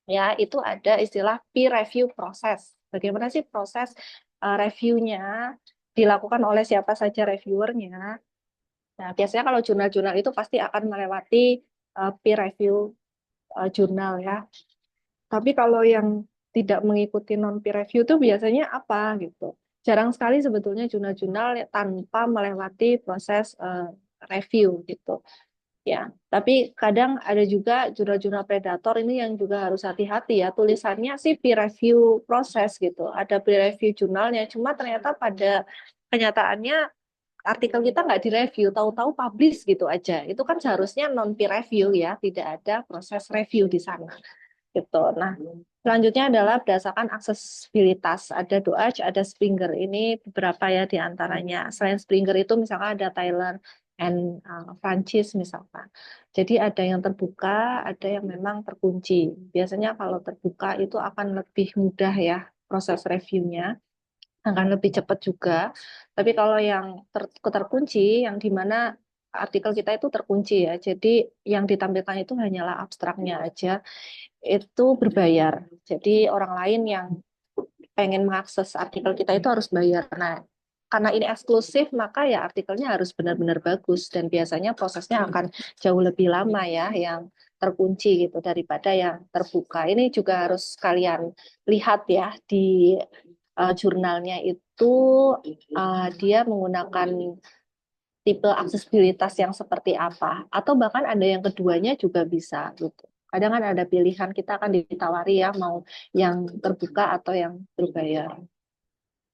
ya itu ada istilah peer review proses. Bagaimana sih proses reviewnya dilakukan oleh siapa saja reviewernya? Nah, biasanya kalau jurnal-jurnal itu pasti akan melewati peer review jurnal ya. Tapi kalau yang tidak mengikuti non peer review itu biasanya apa gitu. Jarang sekali sebetulnya jurnal-jurnal tanpa melewati proses review gitu. Ya, tapi kadang ada juga jurnal-jurnal predator ini yang juga harus hati-hati ya. Tulisannya sih peer review proses gitu. Ada peer review jurnalnya, cuma ternyata pada kenyataannya artikel kita nggak direview, tahu-tahu publish gitu aja. Itu kan seharusnya non peer review ya, tidak ada proses review di sana gitu. Nah, selanjutnya adalah berdasarkan aksesibilitas. Ada Doage, ada Springer. Ini beberapa ya di antaranya. Selain Springer itu misalkan ada Tyler and Francis misalkan. Jadi ada yang terbuka, ada yang memang terkunci. Biasanya kalau terbuka itu akan lebih mudah ya proses reviewnya, akan lebih cepat juga. Tapi kalau yang terkunci, yang di mana artikel kita itu terkunci ya, jadi yang ditampilkan itu hanyalah abstraknya aja itu berbayar. Jadi orang lain yang pengen mengakses artikel kita itu harus bayar. Nah, karena ini eksklusif, maka ya artikelnya harus benar-benar bagus dan biasanya prosesnya akan jauh lebih lama ya yang terkunci gitu daripada yang terbuka. Ini juga harus kalian lihat ya di jurnalnya itu dia menggunakan tipe aksesibilitas yang seperti apa atau bahkan ada yang keduanya juga bisa gitu. Kadang kan ada pilihan kita akan ditawari ya mau yang terbuka atau yang berbayar.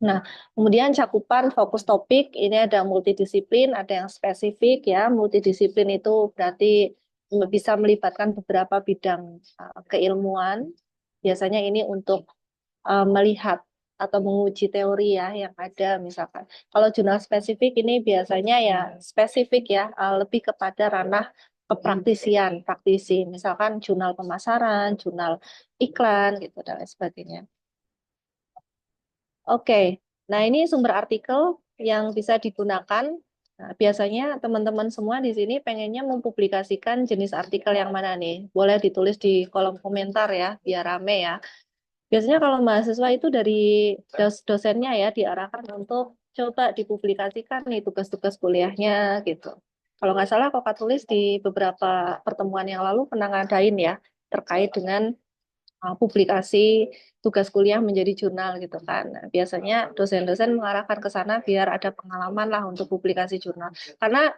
Nah, kemudian cakupan fokus topik ini ada multidisiplin, ada yang spesifik ya. Multidisiplin itu berarti bisa melibatkan beberapa bidang keilmuan. Biasanya ini untuk melihat atau menguji teori ya yang ada misalkan. Kalau jurnal spesifik ini biasanya ya spesifik ya lebih kepada ranah kepraktisian, praktisi. Misalkan jurnal pemasaran, jurnal iklan gitu dan lain sebagainya. Oke, nah ini sumber artikel yang bisa digunakan. Nah, biasanya teman-teman semua di sini pengennya mempublikasikan jenis artikel yang mana nih? Boleh ditulis di kolom komentar ya, biar rame ya. Biasanya kalau mahasiswa itu dari dosennya ya diarahkan untuk coba dipublikasikan nih tugas-tugas kuliahnya gitu. Kalau nggak salah Koka tulis di beberapa pertemuan yang lalu pernah ngadain ya terkait dengan publikasi tugas kuliah menjadi jurnal gitu kan. Nah, biasanya dosen-dosen mengarahkan ke sana biar ada pengalaman lah untuk publikasi jurnal. Karena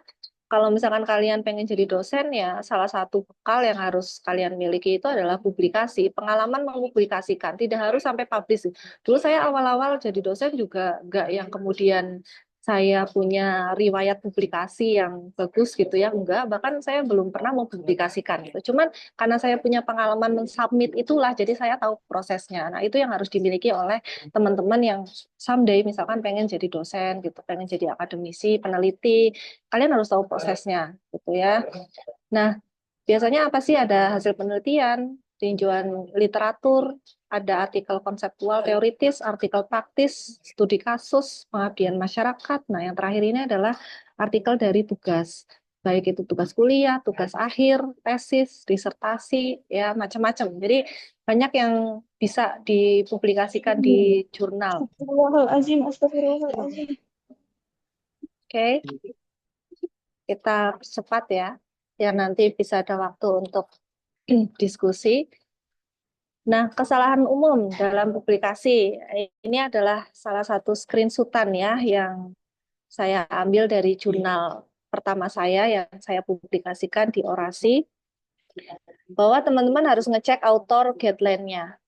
kalau misalkan kalian pengen jadi dosen ya salah satu bekal yang harus kalian miliki itu adalah publikasi, pengalaman mempublikasikan, tidak harus sampai publish. Dulu saya awal-awal jadi dosen juga nggak yang kemudian saya punya riwayat publikasi yang bagus gitu ya, enggak, bahkan saya belum pernah mempublikasikan gitu. Cuman karena saya punya pengalaman mensubmit itulah, jadi saya tahu prosesnya. Nah, itu yang harus dimiliki oleh teman-teman yang someday misalkan pengen jadi dosen gitu, pengen jadi akademisi, peneliti, kalian harus tahu prosesnya gitu ya. Nah, biasanya apa sih? Ada hasil penelitian, tinjauan literatur, ada artikel konseptual teoritis, artikel praktis, studi kasus, pengabdian masyarakat. Nah, yang terakhir ini adalah artikel dari tugas. Baik itu tugas kuliah, tugas akhir, tesis, disertasi, ya macam-macam. Jadi banyak yang bisa dipublikasikan di jurnal. Astagfirullahaladzim, astagfirullahaladzim. Oke, kita cepat ya. Ya nanti bisa ada waktu untuk diskusi. Nah, kesalahan umum dalam publikasi ini adalah salah satu screenshotan ya yang saya ambil dari jurnal pertama saya yang saya publikasikan di Orasi, bahwa teman-teman harus ngecek author guideline-nya,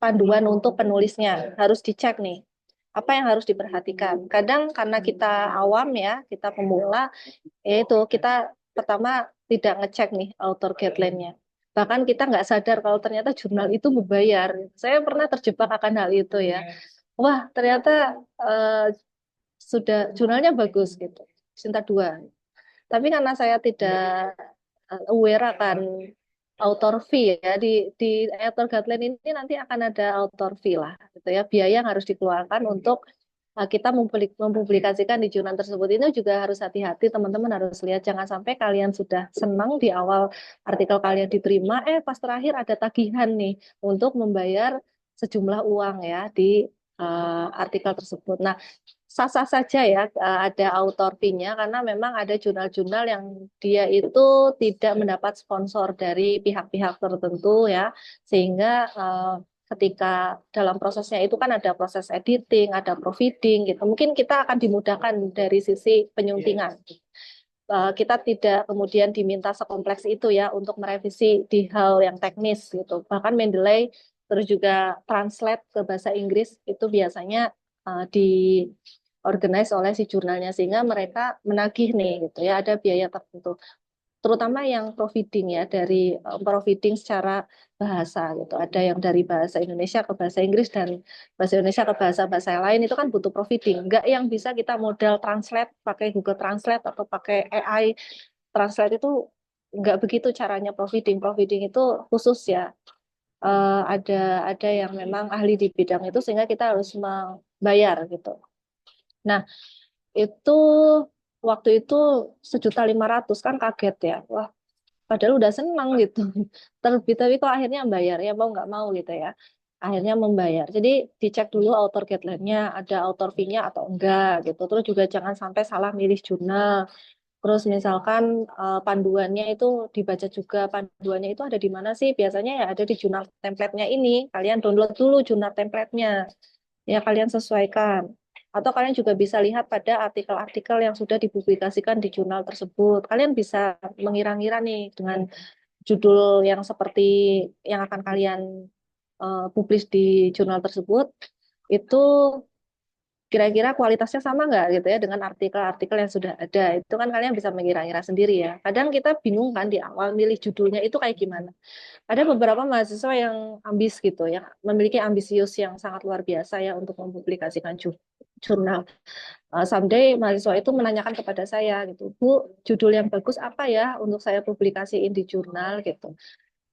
panduan untuk penulisnya, harus dicek nih. Apa yang harus diperhatikan? Kadang karena kita awam ya, kita pemula, yaitu kita pertama tidak ngecek nih author guideline-nya. Bahkan kita nggak sadar kalau ternyata jurnal itu berbayar. Saya pernah terjebak akan hal itu ya. Wah, ternyata sudah jurnalnya bagus gitu. Cinta dua. Tapi karena saya tidak aware akan author fee ya di author guideline ini nanti akan ada author fee lah gitu ya, biaya yang harus dikeluarkan untuk kita mempublikasikan di jurnal tersebut. Itu juga harus hati-hati, teman-teman harus lihat, jangan sampai kalian sudah senang di awal artikel kalian diterima, pas terakhir ada tagihan nih untuk membayar sejumlah uang ya di artikel tersebut. Nah, sah-sah saja ya ada author fee-nya karena memang ada jurnal-jurnal yang dia itu tidak mendapat sponsor dari pihak-pihak tertentu ya, sehingga ketika dalam prosesnya itu kan ada proses editing, ada proofreading gitu. Mungkin kita akan dimudahkan dari sisi penyuntingan. Kita tidak kemudian diminta sekompleks itu ya untuk merevisi di hal yang teknis gitu. Bahkan Mendeley terus juga translate ke bahasa Inggris itu biasanya di organize oleh si jurnalnya sehingga mereka menagih nih gitu ya, ada biaya tertentu terutama yang proofreading ya, dari proofreading secara bahasa gitu, ada yang dari bahasa Indonesia ke bahasa Inggris dan bahasa Indonesia ke bahasa-bahasa lain, itu kan butuh proofreading, enggak yang bisa kita modal translate pakai Google Translate atau pakai AI Translate, itu enggak begitu caranya proofreading. Proofreading itu khusus ya. Ada yang memang ahli di bidang itu sehingga kita harus membayar gitu. Nah, itu waktu itu 1.500.000 kan, kaget ya. Wah, padahal udah senang gitu. Terlebih tapi kok akhirnya bayar ya, mau nggak mau gitu ya. akhirnya membayar. Jadi dicek dulu author guideline-nya, ada author fee-nya atau enggak gitu. Terus juga jangan sampai salah milih jurnal. Terus misalkan panduannya itu dibaca juga, panduannya itu ada di mana sih? Biasanya ya ada di jurnal template-nya ini. Kalian download dulu jurnal template-nya. Ya kalian sesuaikan. Atau kalian juga bisa lihat pada artikel-artikel yang sudah dipublikasikan di jurnal tersebut. Kalian bisa mengira-ngira nih dengan judul yang seperti yang akan kalian publish di jurnal tersebut, itu kira-kira kualitasnya sama nggak gitu ya dengan artikel-artikel yang sudah ada. Itu kan kalian bisa mengira-ngira sendiri ya. Kadang kita bingung kan di awal milih judulnya itu kayak gimana. Ada beberapa mahasiswa yang ambis gitu ya, memiliki ambisius yang sangat luar biasa ya untuk mempublikasikan jurnal. Someday mahasiswa itu menanyakan kepada saya gitu, Bu, judul yang bagus apa ya untuk saya publikasiin di jurnal gitu.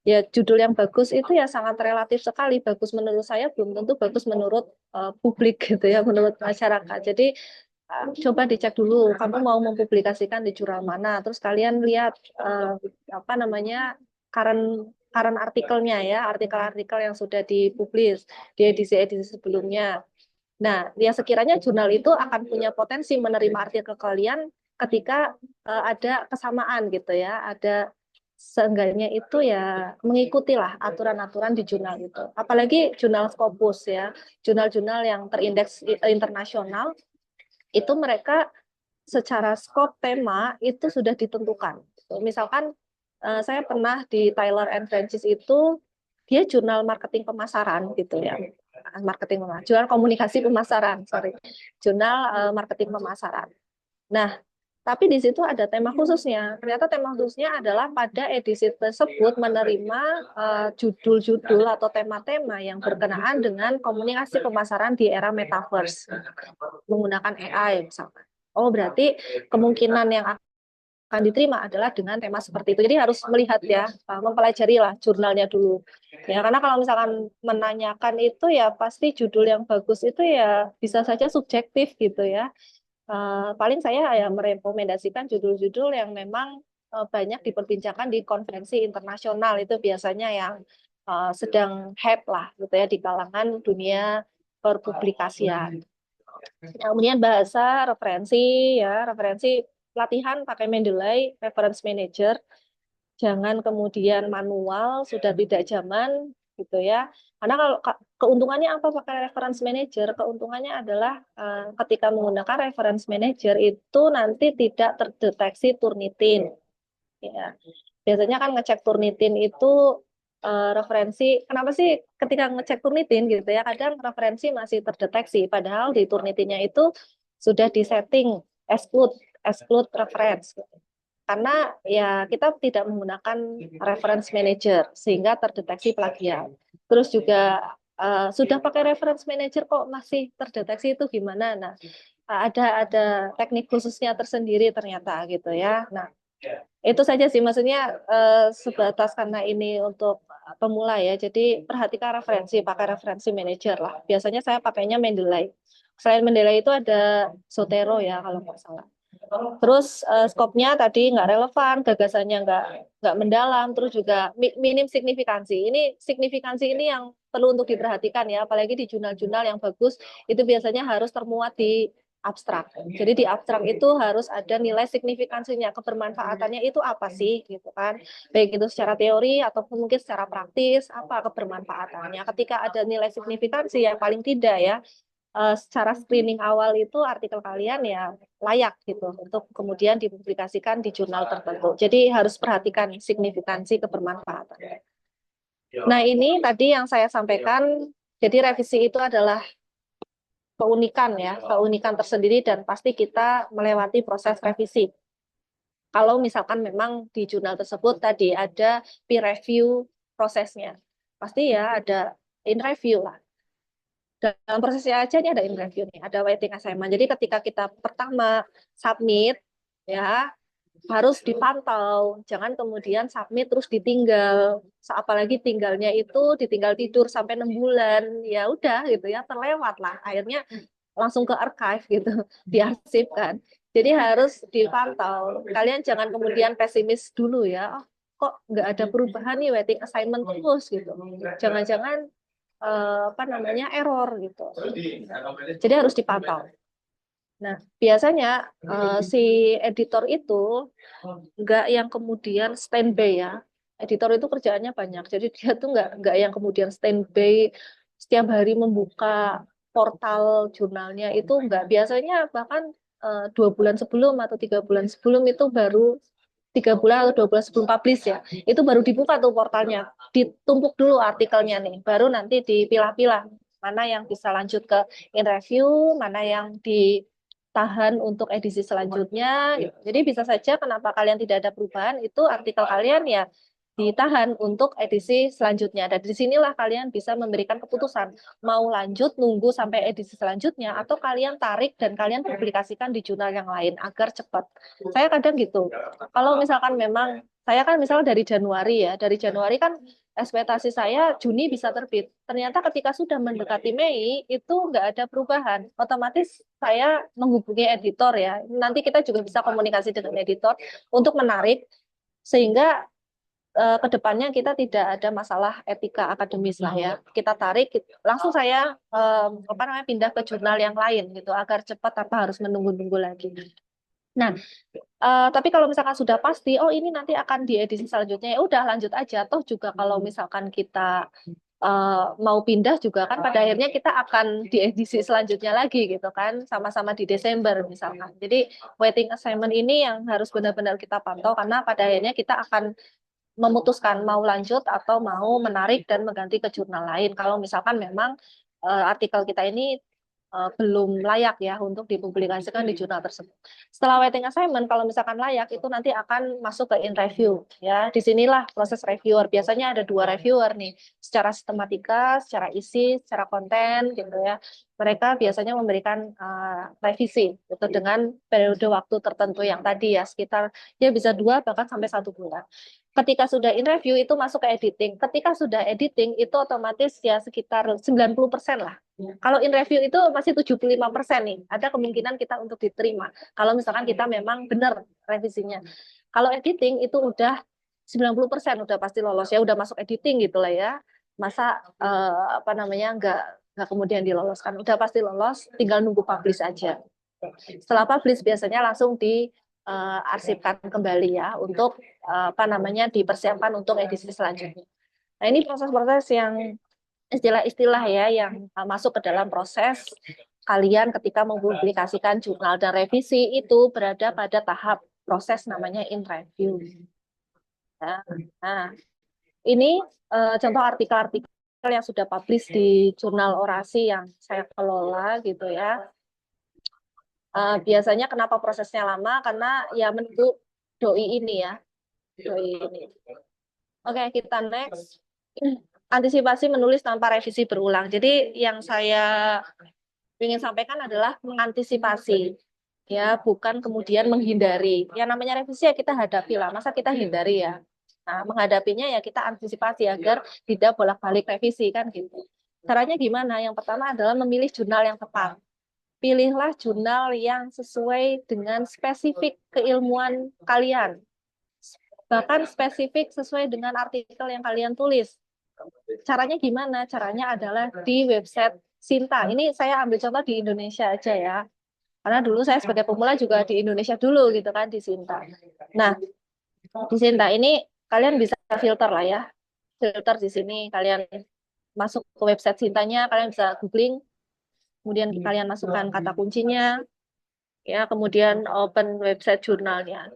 Ya, judul yang bagus itu ya sangat relatif sekali. Bagus menurut saya belum tentu bagus menurut publik gitu ya, menurut masyarakat. Jadi coba dicek dulu kamu mau mempublikasikan di jurnal mana. Terus kalian lihat apa namanya current artikelnya ya, artikel-artikel yang sudah dipublis di edisi-edisi sebelumnya. Nah, ya sekiranya jurnal itu akan punya potensi menerima artikel kalian ketika ada kesamaan gitu ya, ada seenggaknya itu ya mengikutilah aturan-aturan di jurnal itu. Apalagi jurnal Scopus ya, jurnal-jurnal yang terindeks internasional itu mereka secara skop tema itu sudah ditentukan. Misalkan saya pernah di Taylor and Francis itu dia jurnal marketing pemasaran gitu ya, marketing pemasaran, jurnal komunikasi pemasaran, sorry, jurnal marketing pemasaran. Nah, tapi di situ ada tema khususnya. Ternyata tema khususnya adalah pada edisi tersebut menerima judul-judul atau tema-tema yang berkenaan dengan komunikasi pemasaran di era metaverse menggunakan AI misalkan. Oh, berarti kemungkinan yang akan diterima adalah dengan tema seperti itu. Jadi harus melihat ya, mempelajari lah jurnalnya dulu. Ya, karena kalau misalkan menanyakan itu ya pasti judul yang bagus itu ya bisa saja subjektif gitu ya. Paling saya ya merekomendasikan judul-judul yang memang banyak diperbincangkan di konferensi internasional itu biasanya yang sedang hype lah gitu ya di kalangan dunia perpublikasian. Kemudian bahasa, referensi latihan pakai Mendeley, Reference Manager, jangan kemudian manual, sudah tidak zaman gitu ya. Karena kalau keuntungannya apa pakai Reference Manager? Keuntungannya adalah ketika menggunakan Reference Manager itu nanti tidak terdeteksi Turnitin. Ya. Biasanya kan ngecek Turnitin itu referensi. Kenapa sih ketika ngecek Turnitin gitu ya, kadang referensi masih terdeteksi, padahal di Turnitinnya itu sudah disetting exclude reference. Gitu. Karena ya kita tidak menggunakan reference manager sehingga terdeteksi plagiat. Terus juga sudah pakai reference manager kok masih terdeteksi itu gimana? Nah, ada teknik khususnya tersendiri ternyata gitu ya. Nah, itu saja sih maksudnya sebatas karena ini untuk pemula ya. Jadi perhatikan referensi, pakai referensi manager lah. Biasanya saya pakainya Mendeley. Selain Mendeley itu ada Zotero ya kalau nggak salah. Terus skopnya tadi nggak relevan, gagasannya nggak mendalam, terus juga minim signifikansi. Ini signifikansi ini yang perlu untuk diperhatikan ya, apalagi di jurnal-jurnal yang bagus itu biasanya harus termuat di abstrak. Jadi di abstrak itu harus ada nilai signifikansinya, kebermanfaatannya itu apa sih gitu kan. Baik itu secara teori ataupun mungkin secara praktis apa kebermanfaatannya. Ketika ada nilai signifikansi ya paling tidak ya secara screening awal itu artikel kalian ya layak gitu untuk kemudian dipublikasikan di jurnal tertentu. Jadi harus perhatikan signifikansi kebermanfaatan. Nah, ini tadi yang saya sampaikan. Jadi revisi itu adalah keunikan ya, keunikan tersendiri dan pasti kita melewati proses revisi. Kalau misalkan memang di jurnal tersebut tadi ada peer review prosesnya, pasti ya ada in review lah. Dalam prosesnya aja ini ada in review nih, ada waiting assignment. Jadi ketika kita pertama submit ya harus dipantau, jangan kemudian submit terus ditinggal. Apalagi tinggalnya itu ditinggal tidur sampai 6 bulan, ya udah gitu ya terlewat lah. Akhirnya langsung ke archive gitu, diarsipkan. Jadi harus dipantau. Kalian jangan kemudian pesimis dulu ya. Oh, kok nggak ada perubahan nih waiting assignment terus gitu. Jangan-jangan apa namanya error gitu. Jadi harus dipantau. Nah, biasanya si editor itu nggak yang kemudian standby ya. Editor itu kerjaannya banyak, jadi dia tuh nggak yang kemudian standby setiap hari membuka portal jurnalnya itu nggak. Biasanya bahkan 2 bulan sebelum atau 3 bulan sebelum itu baru 3 bulan atau 2 bulan sebelum publish ya, itu baru dibuka tuh portalnya, ditumpuk dulu artikelnya nih, baru nanti dipilah-pilah mana yang bisa lanjut ke in review, mana yang ditahan untuk edisi selanjutnya. Gitu. Jadi bisa saja kenapa kalian tidak ada perubahan itu artikel kalian ya ditahan untuk edisi selanjutnya. Dan di sinilah kalian bisa memberikan keputusan mau lanjut nunggu sampai edisi selanjutnya atau kalian tarik dan kalian publikasikan di jurnal yang lain agar cepat. Saya kadang gitu. Kalau misalkan memang saya kan misalnya dari Januari kan ekspektasi saya Juni bisa terbit. Ternyata ketika sudah mendekati Mei itu nggak ada perubahan. Otomatis saya menghubungi editor ya. Nanti kita juga bisa komunikasi dengan editor untuk menarik sehingga ke depannya kita tidak ada masalah etika akademis lah ya. Kita tarik, langsung saya apa namanya pindah ke jurnal yang lain gitu agar cepat tanpa harus menunggu-nunggu lagi. Nah, tapi kalau misalkan sudah pasti, oh ini nanti akan di edisi selanjutnya, ya udah lanjut aja. Toh juga kalau misalkan kita mau pindah juga kan pada akhirnya kita akan di edisi selanjutnya lagi gitu kan, sama-sama di Desember misalkan. Jadi waiting assignment ini yang harus benar-benar kita pantau karena pada akhirnya kita akan memutuskan mau lanjut atau mau menarik dan mengganti ke jurnal lain. Kalau misalkan memang artikel kita ini belum layak ya untuk dipublikasikan di jurnal tersebut. Setelah waiting assignment, kalau misalkan layak, itu nanti akan masuk ke in review. Ya, disinilah proses reviewer. Biasanya ada 2 reviewer nih, secara sistematika, secara isi, secara konten, gitu ya. Mereka biasanya memberikan revisi itu dengan periode waktu tertentu yang tadi ya, sekitar ya bisa 2 bahkan sampai 1 bulan. Ketika sudah in review itu masuk ke editing. Ketika sudah editing itu otomatis ya sekitar 90% lah. Kalau in review itu masih 75% nih. Ada kemungkinan kita untuk diterima. Kalau misalkan kita memang benar revisinya. Kalau editing itu udah 90% udah pasti lolos ya, udah masuk editing gitu lah ya. Masa apa namanya nggak kemudian diloloskan. Udah pasti lolos, tinggal nunggu publish aja. Setelah publish biasanya langsung diarsipkan kembali ya untuk apa namanya dipersiapkan untuk edisi selanjutnya. Nah, ini proses-proses yang istilah-istilah ya yang masuk ke dalam proses kalian ketika mempublikasikan jurnal, dan revisi itu berada pada tahap proses namanya in review. Ya. Nah, ini contoh artikel-artikel yang sudah publish di jurnal orasi yang saya kelola gitu ya. Biasanya kenapa prosesnya lama? Karena ya menurut doi ini ya. Doi ini. Oke, kita next. Antisipasi menulis tanpa revisi berulang. Jadi yang saya ingin sampaikan adalah mengantisipasi. Ya, bukan kemudian menghindari. Yang namanya revisi ya kita hadapi lah. Masa kita hindari ya? Nah, menghadapinya ya kita antisipasi agar tidak bolak-balik revisi kan gitu. Caranya gimana? Yang pertama adalah memilih jurnal yang tepat. Pilihlah jurnal yang sesuai dengan spesifik keilmuan kalian. Bahkan spesifik sesuai dengan artikel yang kalian tulis. Caranya gimana? Caranya adalah di website Sinta. Ini saya ambil contoh di Indonesia aja ya. Karena dulu saya sebagai pemula juga di Indonesia dulu gitu kan di Sinta. Nah, di Sinta ini kalian bisa filter lah ya. Filter di sini kalian masuk ke website Sintanya, kalian bisa googling, kemudian kalian masukkan kata kuncinya, ya kemudian open website jurnalnya.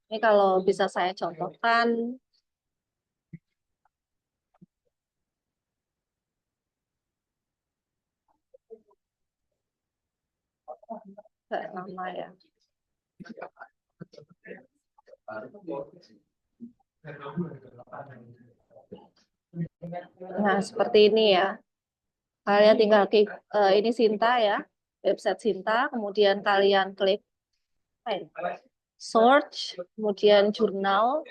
Ini kalau bisa saya contohkan, nama ya. Nah seperti ini ya. Kalian tinggal klik ini Sinta ya, website Sinta, kemudian kalian klik search, kemudian jurnal.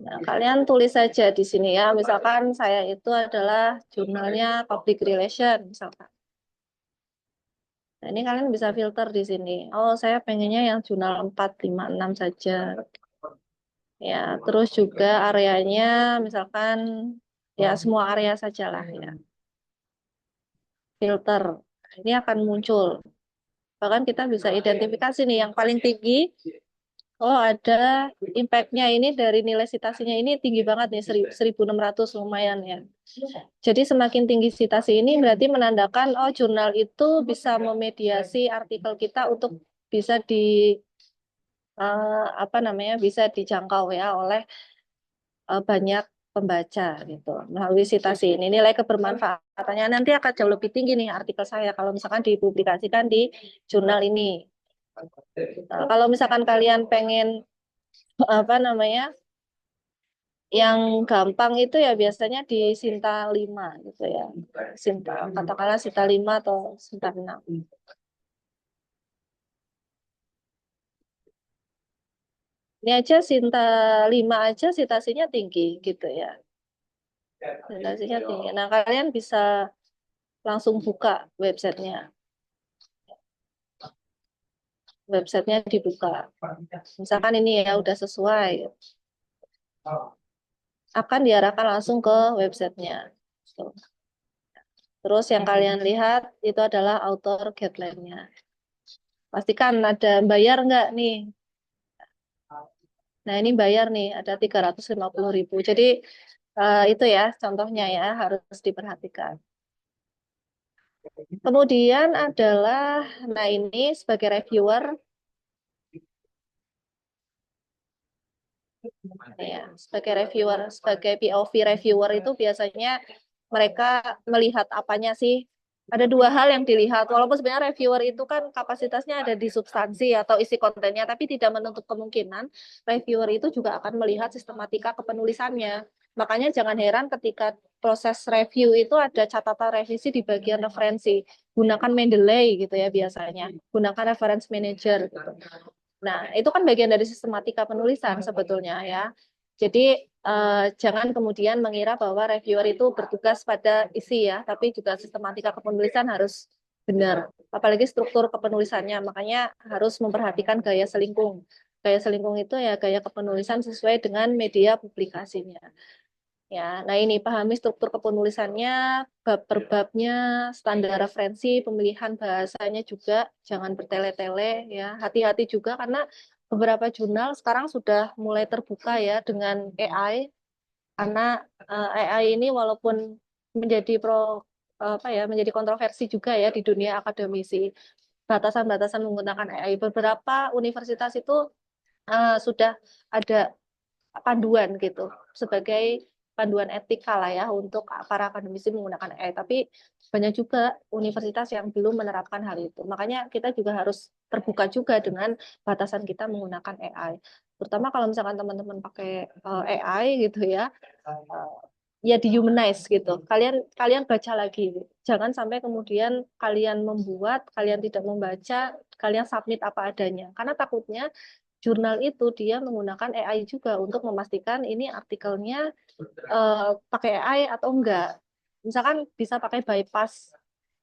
Nah, kalian tulis saja di sini ya, misalkan saya itu adalah jurnalnya Public Relation, misalkan. Nah, ini kalian bisa filter di sini. Oh, saya pengennya yang jurnal 4, 5, 6 saja. Ya, terus juga areanya misalkan Ya, semua area sajalah ya. Filter. Ini akan muncul. Bahkan kita bisa identifikasi nih yang paling tinggi. Oh, ada impact-nya ini dari nilai citasinya ini tinggi banget nih, 1600 lumayan ya. Jadi semakin tinggi citasi ini berarti menandakan oh jurnal itu bisa memediasi artikel kita untuk bisa apa namanya bisa dijangkau ya oleh banyak pembaca gitu melalui citasi ini. Nilai kebermanfaatannya nanti akan jauh lebih tinggi nih artikel saya kalau misalkan dipublikasikan di jurnal ini. Kalau misalkan kalian pengen apa namanya yang gampang itu ya biasanya di Sinta 5 gitu ya. Sinta, katakanlah Sinta 5 atau Sinta 6. Ini aja Sinta 5 aja citasinya tinggi gitu ya. Citasinya tinggi. Nah, kalian bisa langsung buka websitenya. Websitenya dibuka. Misalkan ini ya udah sesuai. Akan diarahkan langsung ke websitenya. Tuh. Terus yang kalian lihat itu adalah author guideline-nya. Pastikan ada bayar nggak nih. Nah, ini bayar nih, ada 350.000. Jadi, itu ya contohnya ya, harus diperhatikan. Kemudian adalah, nah ini sebagai reviewer, ya, sebagai POV reviewer itu biasanya mereka melihat apanya sih? Ada dua hal yang dilihat, walaupun sebenarnya reviewer itu kan kapasitasnya ada di substansi atau isi kontennya, tapi tidak menutup kemungkinan reviewer itu juga akan melihat sistematika kepenulisannya. Makanya jangan heran ketika proses review itu ada catatan revisi di bagian referensi. Gunakan Mendeley gitu ya biasanya. Gunakan reference manager gitu. Nah, itu kan bagian dari sistematika penulisan sebetulnya ya. Jadi jangan kemudian mengira bahwa reviewer itu bertugas pada isi ya, tapi juga sistematika kepenulisan harus benar. Apalagi struktur kepenulisannya, makanya harus memperhatikan gaya selingkung. Gaya selingkung itu ya gaya kepenulisan sesuai dengan media publikasinya. Ya, nah ini pahami struktur kepenulisannya, bab per babnya, standar referensi, pemilihan bahasanya juga jangan bertele-tele ya. Hati-hati juga karena beberapa jurnal sekarang sudah mulai terbuka ya dengan AI. Karena AI ini walaupun menjadi apa ya, menjadi kontroversi juga ya di dunia akademisi. Batasan-batasan menggunakan AI. Beberapa universitas itu sudah ada panduan gitu sebagai panduan etika lah ya untuk para akademisi menggunakan AI. Tapi banyak juga universitas yang belum menerapkan hal itu. Makanya kita juga harus terbuka juga dengan batasan kita menggunakan AI. Terutama kalau misalkan teman-teman pakai AI gitu ya, ya dihumanize gitu. Kalian kalian baca lagi. Jangan sampai kemudian kalian membuat, kalian tidak membaca, kalian submit apa adanya. Karena takutnya jurnal itu dia menggunakan AI juga untuk memastikan ini artikelnya pakai AI atau enggak. Misalkan bisa pakai bypass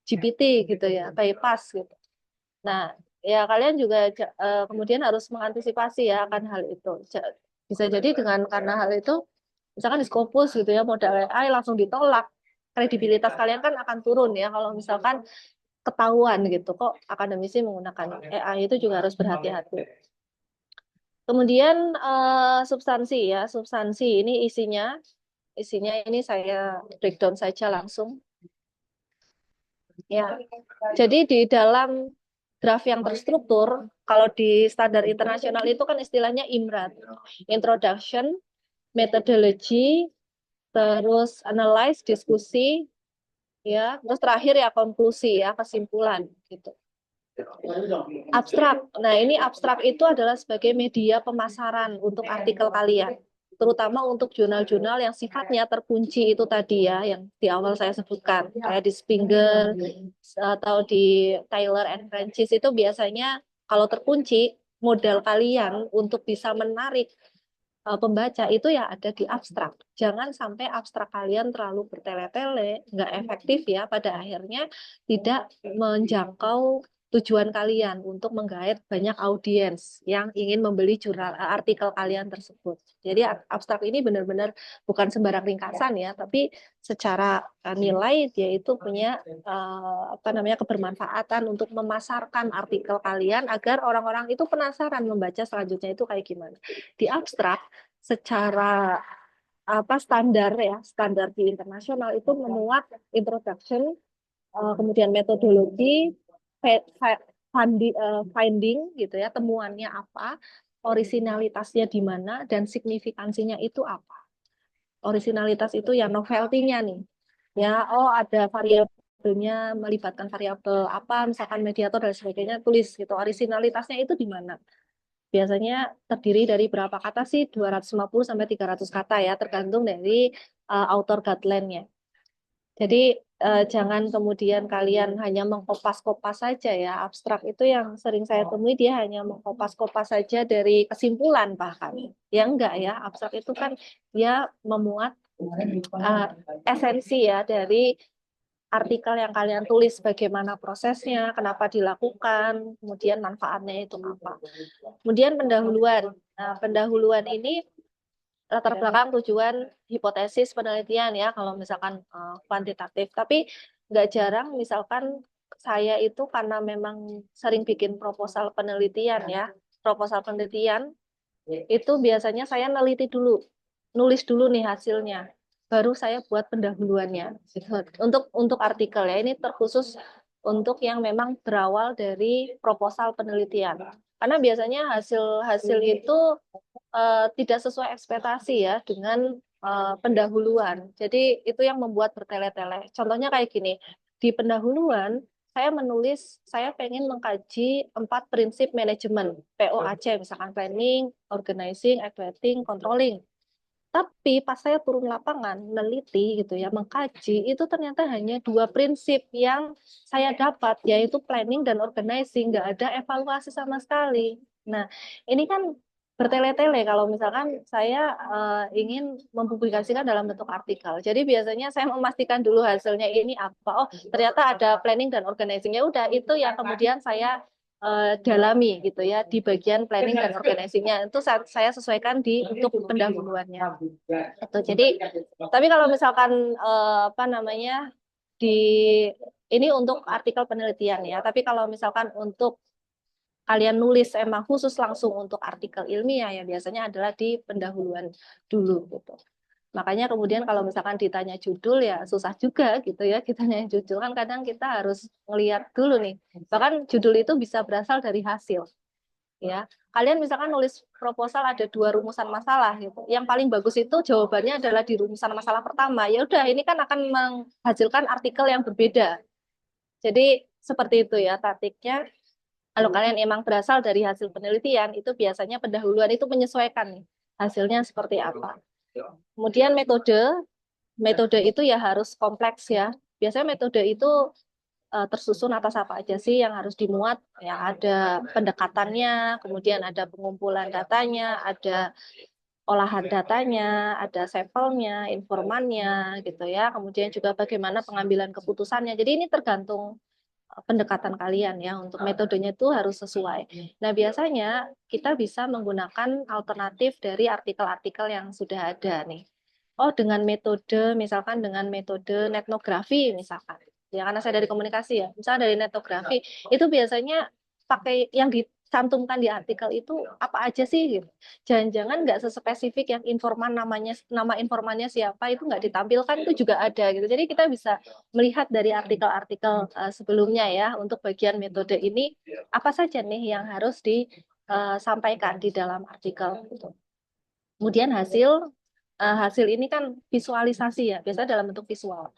GPT gitu ya, bypass gitu. Nah, ya kalian juga kemudian harus mengantisipasi ya akan hal itu. Bisa jadi dengan karena hal itu, misalkan di Scopus gitu ya, modal AI langsung ditolak. Kredibilitas kalian kan akan turun ya kalau misalkan ketahuan gitu kok akademisi menggunakan AI itu juga harus berhati-hati. Kemudian substansi ya, substansi ini isinya ini saya breakdown saja langsung. Ya, jadi di dalam draft yang terstruktur, kalau di standar internasional itu kan istilahnya IMRAT, Introduction, Methodology, terus Analyze, diskusi, ya, terus terakhir ya konklusi ya, kesimpulan gitu. Abstrak. Nah, ini abstrak itu adalah sebagai media pemasaran untuk artikel kalian, terutama untuk jurnal-jurnal yang sifatnya terkunci itu tadi ya, yang di awal saya sebutkan, kayak di Springer atau di Taylor and Francis itu biasanya kalau terkunci, modal kalian untuk bisa menarik pembaca itu ya ada di abstrak. Jangan sampai abstrak kalian terlalu bertele-tele, nggak efektif ya, pada akhirnya tidak menjangkau tujuan kalian untuk menggait banyak audiens yang ingin membeli jurnal artikel kalian tersebut. Jadi abstrak ini benar-benar bukan sembarang ringkasan ya, tapi secara nilai dia itu punya kebermanfaatan untuk memasarkan artikel kalian agar orang-orang itu penasaran membaca selanjutnya itu kayak gimana. Di abstrak secara standar di internasional itu memuat introduction, kemudian metodologi, finding gitu ya, temuannya apa, orisinalitasnya di mana, dan signifikansinya itu apa. Orisinalitas itu ya novelty-nya nih. Ya, oh ada variabelnya melibatkan variabel apa, misalkan mediator dan sebagainya, tulis gitu. Orisinalitasnya itu di mana? Biasanya terdiri dari berapa kata sih? 250 sampai 300 kata ya, tergantung dari author guideline-nya. Jadi jangan kemudian kalian hanya mengkopas-kopas saja ya. Abstrak itu yang sering saya temui dia hanya mengkopas-kopas saja dari kesimpulan bahkan. Ya enggak ya, abstrak itu kan dia memuat esensi ya dari artikel yang kalian tulis, bagaimana prosesnya, kenapa dilakukan, kemudian manfaatnya itu apa. Kemudian pendahuluan. Nah, pendahuluan ini latar belakang tujuan hipotesis penelitian ya kalau misalkan kuantitatif, tapi nggak jarang misalkan saya itu karena memang sering bikin proposal penelitian itu biasanya saya neliti dulu, nulis dulu nih hasilnya, baru saya buat pendahuluannya untuk artikel ya. Ini terkhusus untuk yang memang berawal dari proposal penelitian, karena biasanya hasil itu tidak sesuai ekspektasi ya dengan pendahuluan. Jadi itu yang membuat bertele-tele. Contohnya kayak gini, di pendahuluan saya menulis, saya pengen mengkaji 4 prinsip manajemen, POAC, misalkan planning, organizing, evaluating, controlling. Tapi pas saya turun lapangan, meneliti gitu ya, mengkaji, itu ternyata hanya 2 prinsip yang saya dapat, yaitu planning dan organizing, nggak ada evaluasi sama sekali. Nah, ini kan bertele-tele kalau misalkan saya ingin mempublikasikan dalam bentuk artikel. Jadi biasanya saya memastikan dulu hasilnya ini apa. Oh, ternyata ada planning dan organizing. Ya udah, itu yang kemudian saya dalami gitu ya di bagian planning dan organizingnya itu saya sesuaikan untuk pendahuluannya itu. Jadi tapi kalau misalkan di ini untuk artikel penelitian ya, tapi kalau misalkan untuk kalian nulis emang khusus langsung untuk artikel ilmiah ya biasanya adalah di pendahuluan dulu gitu. Makanya kemudian kalau misalkan ditanya judul ya susah juga gitu ya, kita nanya judul kan kadang kita harus ngelihat dulu nih. Bahkan judul itu bisa berasal dari hasil. Ya, kalian misalkan nulis proposal ada 2 rumusan masalah gitu. Yang paling bagus itu jawabannya adalah di rumusan masalah pertama. Ya udah, ini kan akan menghasilkan artikel yang berbeda. Jadi seperti itu ya taktiknya. Kalau kalian emang berasal dari hasil penelitian, itu biasanya pendahuluan itu menyesuaikan nih hasilnya seperti apa. Kemudian metode itu ya harus kompleks ya. Biasanya metode itu tersusun atas apa aja sih yang harus dimuat. Ya ada pendekatannya, kemudian ada pengumpulan datanya, ada olahan datanya, ada sampelnya, informannya gitu ya. Kemudian juga bagaimana pengambilan keputusannya. Jadi ini tergantung pendekatan kalian ya, untuk metodenya itu harus sesuai. Nah, biasanya kita bisa menggunakan alternatif dari artikel-artikel yang sudah ada nih. Oh, dengan metode, misalkan dengan metode etnografi misalkan. Ya, karena saya dari komunikasi ya. Misalnya dari etnografi, itu biasanya pakai yang dicantumkan di artikel itu apa aja sih gitu. Jangan-jangan nggak sespesifik yang nama informannya siapa itu nggak ditampilkan, itu juga ada gitu. Jadi kita bisa melihat dari artikel-artikel sebelumnya ya, untuk bagian metode ini apa saja nih yang harus disampaikan di dalam artikel gitu. Kemudian hasil ini kan visualisasi ya, biasanya dalam bentuk visual.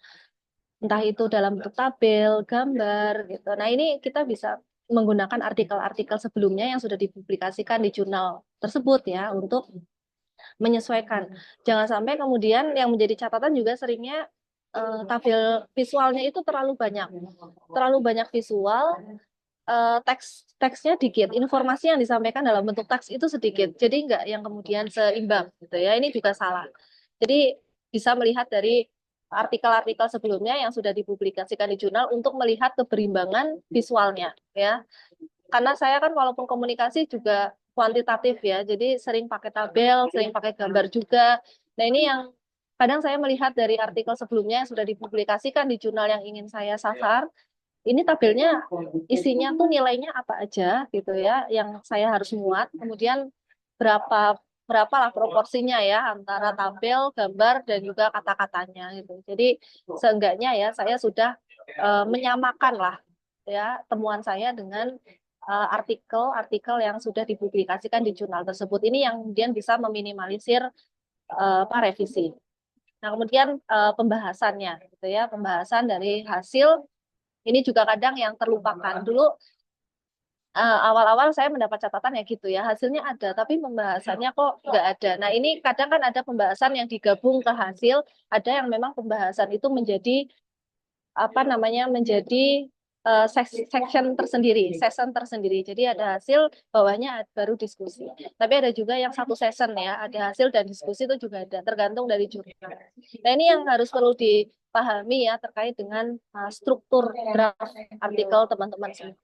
Entah itu dalam bentuk tabel, gambar gitu. Nah, ini kita bisa menggunakan artikel-artikel sebelumnya yang sudah dipublikasikan di jurnal tersebut ya untuk menyesuaikan. Jangan sampai kemudian yang menjadi catatan juga seringnya tabel visualnya itu terlalu banyak. Terlalu banyak visual, teksnya dikit, informasi yang disampaikan dalam bentuk teks itu sedikit, jadi nggak yang kemudian seimbang gitu ya. Ini juga salah. Jadi bisa melihat dari artikel-artikel sebelumnya yang sudah dipublikasikan di jurnal untuk melihat keberimbangan visualnya ya. Karena saya kan walaupun komunikasi juga kuantitatif ya, jadi sering pakai tabel, sering pakai gambar juga. Nah, ini yang kadang saya melihat dari artikel sebelumnya yang sudah dipublikasikan di jurnal yang ingin saya sasar, ini tabelnya isinya tuh nilainya apa aja gitu ya, yang saya harus muat, kemudian berapa berapa lah proporsinya ya antara tabel, gambar dan juga kata-katanya gitu. Jadi seenggaknya ya saya sudah menyamakan lah ya temuan saya dengan artikel-artikel yang sudah dipublikasikan di jurnal tersebut. Ini yang kemudian bisa meminimalisir revisi. Nah, kemudian pembahasannya gitu ya, pembahasan dari hasil ini juga kadang yang terlupakan. Dulu awal-awal saya mendapat catatan ya gitu ya, hasilnya ada, tapi pembahasannya kok nggak ada. Nah, ini kadang kan ada pembahasan yang digabung ke hasil, ada yang memang pembahasan itu menjadi apa namanya, menjadi section tersendiri, session tersendiri. Jadi ada hasil, bawahnya baru diskusi. Tapi ada juga yang satu session ya, ada hasil dan diskusi itu juga ada, tergantung dari jurnal. Nah, ini yang harus perlu dipahami ya terkait dengan struktur draft artikel teman-teman semua.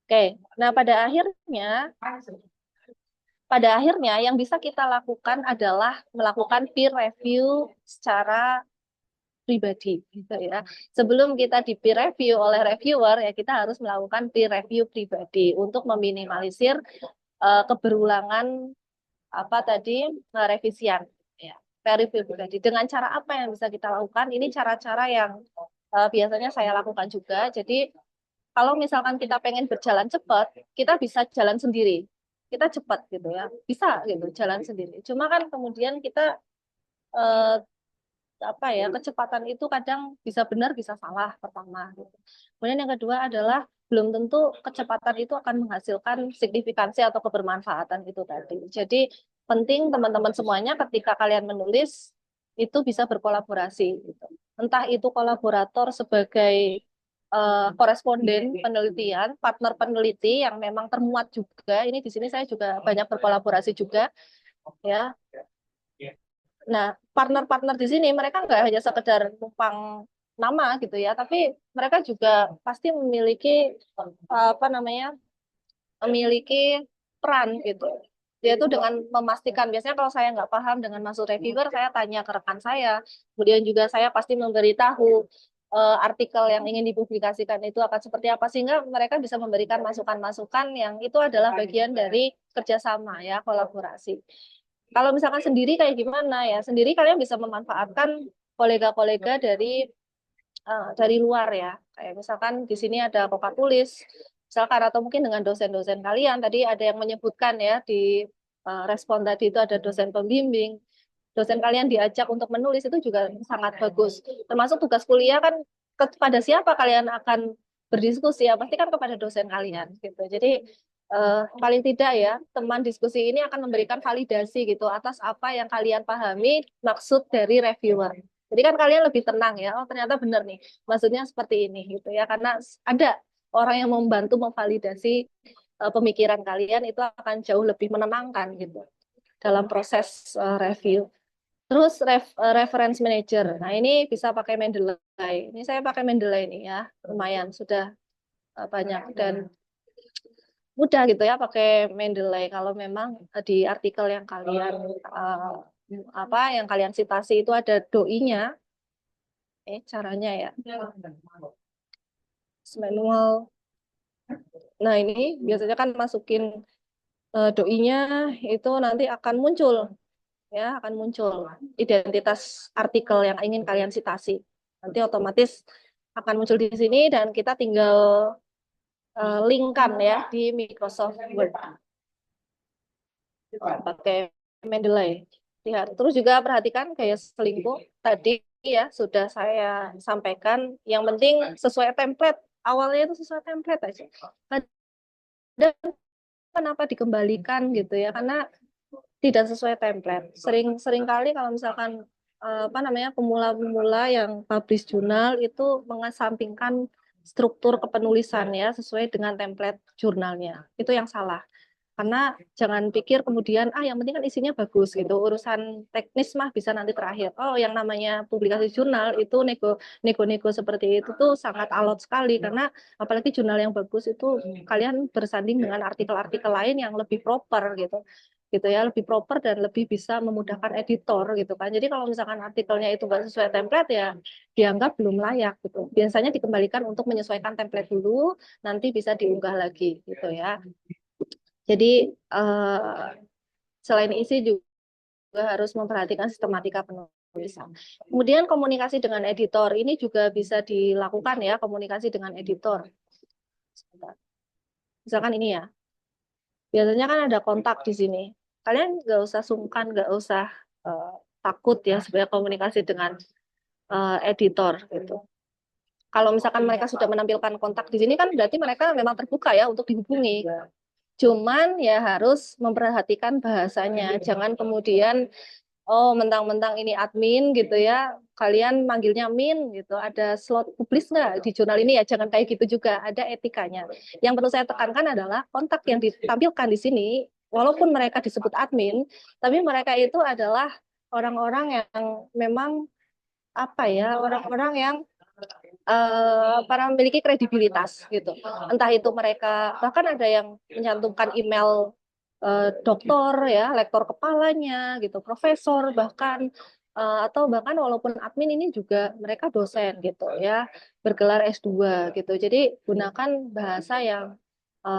Oke, nah pada akhirnya yang bisa kita lakukan adalah melakukan peer review secara pribadi gitu ya. Sebelum kita di peer review oleh reviewer ya kita harus melakukan peer review pribadi untuk meminimalisir keberulangan apa tadi revisian ya. Peer review pribadi. Dengan cara apa yang bisa kita lakukan? Ini cara-cara yang biasanya saya lakukan juga. Jadi kalau misalkan kita pengen berjalan cepat, kita bisa jalan sendiri. Kita cepat gitu ya. Bisa gitu jalan sendiri. Cuma kan kemudian kita eh, apa ya, kecepatan itu kadang bisa benar bisa salah pertama gitu. Kemudian yang kedua adalah belum tentu kecepatan itu akan menghasilkan signifikansi atau kebermanfaatan itu tadi. Jadi penting teman-teman semuanya ketika kalian menulis itu bisa berkolaborasi gitu. Entah itu kolaborator sebagai koresponden penelitian, partner peneliti yang memang termuat juga. Ini di sini saya juga banyak berkolaborasi juga ya. Nah, partner-partner di sini mereka nggak hanya sekedar numpang nama gitu ya, tapi mereka juga pasti memiliki apa namanya, memiliki peran gitu. Yaitu dengan memastikan, biasanya kalau saya nggak paham dengan masuk reviewer, saya tanya ke rekan saya. Kemudian juga saya pasti memberitahu artikel yang ingin dipublikasikan itu akan seperti apa, sehingga mereka bisa memberikan masukan-masukan yang itu adalah bagian dari kerjasama ya, kolaborasi. Kalau misalkan sendiri kayak gimana ya? Sendiri kalian bisa memanfaatkan kolega-kolega dari luar ya. Kayak misalkan di sini ada papan tulis, misalkan atau mungkin dengan dosen-dosen kalian. Tadi ada yang menyebutkan ya di respon tadi itu ada dosen pembimbing. Dosen kalian diajak untuk menulis itu juga sangat bagus. Termasuk tugas kuliah kan kepada siapa kalian akan berdiskusi ya pasti kan kepada dosen kalian gitu. Jadi paling tidak ya teman diskusi ini akan memberikan validasi gitu atas apa yang kalian pahami maksud dari reviewer. Jadi kan kalian lebih tenang ya, oh ternyata benar nih, maksudnya seperti ini gitu ya, karena ada orang yang membantu memvalidasi pemikiran kalian itu akan jauh lebih menenangkan gitu dalam proses review. Terus reference manager. Nah, ini bisa pakai Mendeley. Ini saya pakai Mendeley ini ya, lumayan sudah banyak dan mudah gitu ya pakai Mendeley kalau memang di artikel yang kalian apa yang kalian citasi itu ada doi-nya. Caranya ya. Manual. Nah, ini biasanya kan masukin doi-nya itu nanti akan muncul ya, akan muncul identitas artikel yang ingin kalian citasi. Nanti otomatis akan muncul di sini dan kita tinggal linkkan ya di Microsoft Word pakai Mendeley. Lihat. Terus juga perhatikan gaya selingkuh tadi ya sudah saya sampaikan. Yang penting sesuai template. Awalnya itu sesuai template aja. Dan kenapa dikembalikan gitu ya? Karena tidak sesuai template. Sering kali kalau misalkan apa namanya pemula-pemula yang publish jurnal itu mengesampingkan struktur kepenulisan ya sesuai dengan template jurnalnya. Itu yang salah. Karena jangan pikir kemudian yang penting kan isinya bagus gitu. Urusan teknis mah bisa nanti terakhir. Oh, yang namanya publikasi jurnal itu nego-nego seperti itu tuh sangat alot sekali karena apalagi jurnal yang bagus itu kalian bersanding dengan artikel-artikel lain yang lebih proper gitu ya, lebih proper dan lebih bisa memudahkan editor gitu kan. Jadi kalau misalkan artikelnya itu nggak sesuai template ya dianggap belum layak gitu. Biasanya dikembalikan untuk menyesuaikan template dulu, nanti bisa diunggah lagi gitu ya. Jadi selain isi juga harus memperhatikan sistematika penulisan. Kemudian komunikasi dengan editor ini juga bisa dilakukan ya, komunikasi dengan editor. Sebentar. Misalkan ini ya, biasanya kan ada kontak di sini. Kalian nggak usah sungkan, nggak usah eh, takut ya sebenarnya komunikasi dengan editor gitu. Kalau misalkan mereka sudah menampilkan kontak di sini kan berarti mereka memang terbuka ya untuk dihubungi. Cuman ya harus memperhatikan bahasanya. Jangan kemudian mentang-mentang ini admin gitu ya, kalian manggilnya min gitu. Ada slot publis nggak di jurnal ini ya? Jangan kayak gitu juga. Ada etikanya. Yang perlu saya tekankan adalah kontak yang ditampilkan di sini, walaupun mereka disebut admin, tapi mereka itu adalah orang-orang yang memang apa ya, orang-orang yang para memiliki kredibilitas gitu. Entah itu mereka bahkan ada yang mencantumkan email doktor ya, lektor kepalanya gitu, profesor bahkan atau bahkan walaupun admin ini juga mereka dosen gitu ya, bergelar S2 gitu. Jadi gunakan bahasa yang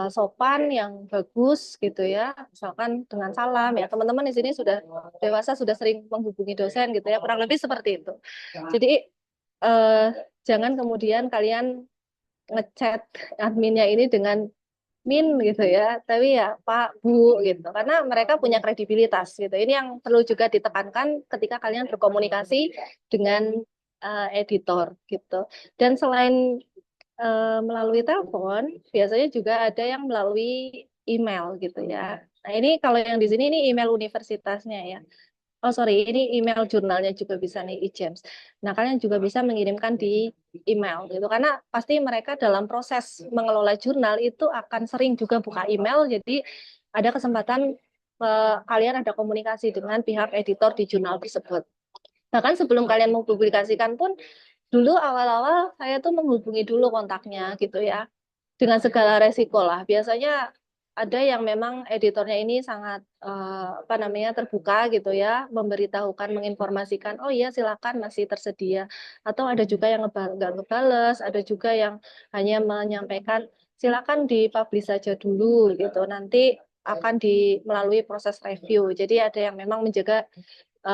sopan, yang bagus gitu ya. Misalkan dengan salam ya. Teman-teman di sini sudah dewasa, sudah sering menghubungi dosen gitu ya, kurang lebih seperti itu. Jadi eh, jangan kemudian kalian ngechat adminnya ini dengan min gitu ya, tapi ya Pak Bu gitu, karena mereka punya kredibilitas gitu. Ini yang perlu juga ditekankan ketika kalian berkomunikasi dengan editor gitu. Dan selain melalui telepon, biasanya juga ada yang melalui email gitu ya. Nah ini kalau yang di sini ini email universitasnya ya. Oh sorry, ini email jurnalnya juga bisa nih e-James. Nah kalian juga bisa mengirimkan di email gitu karena pasti mereka dalam proses mengelola jurnal itu akan sering juga buka email. Jadi ada kesempatan kalian ada komunikasi dengan pihak editor di jurnal tersebut. Bahkan sebelum kalian mempublikasikan pun dulu awal-awal saya tuh menghubungi dulu kontaknya gitu ya dengan segala resiko lah. Biasanya ada yang memang editornya ini sangat apa namanya terbuka gitu ya, memberitahukan, menginformasikan, oh iya silakan masih tersedia. Atau ada juga yang nggak ngebales, ada juga yang hanya menyampaikan silakan dipublish saja dulu gitu. Nanti akan melalui proses review. Jadi ada yang memang menjaga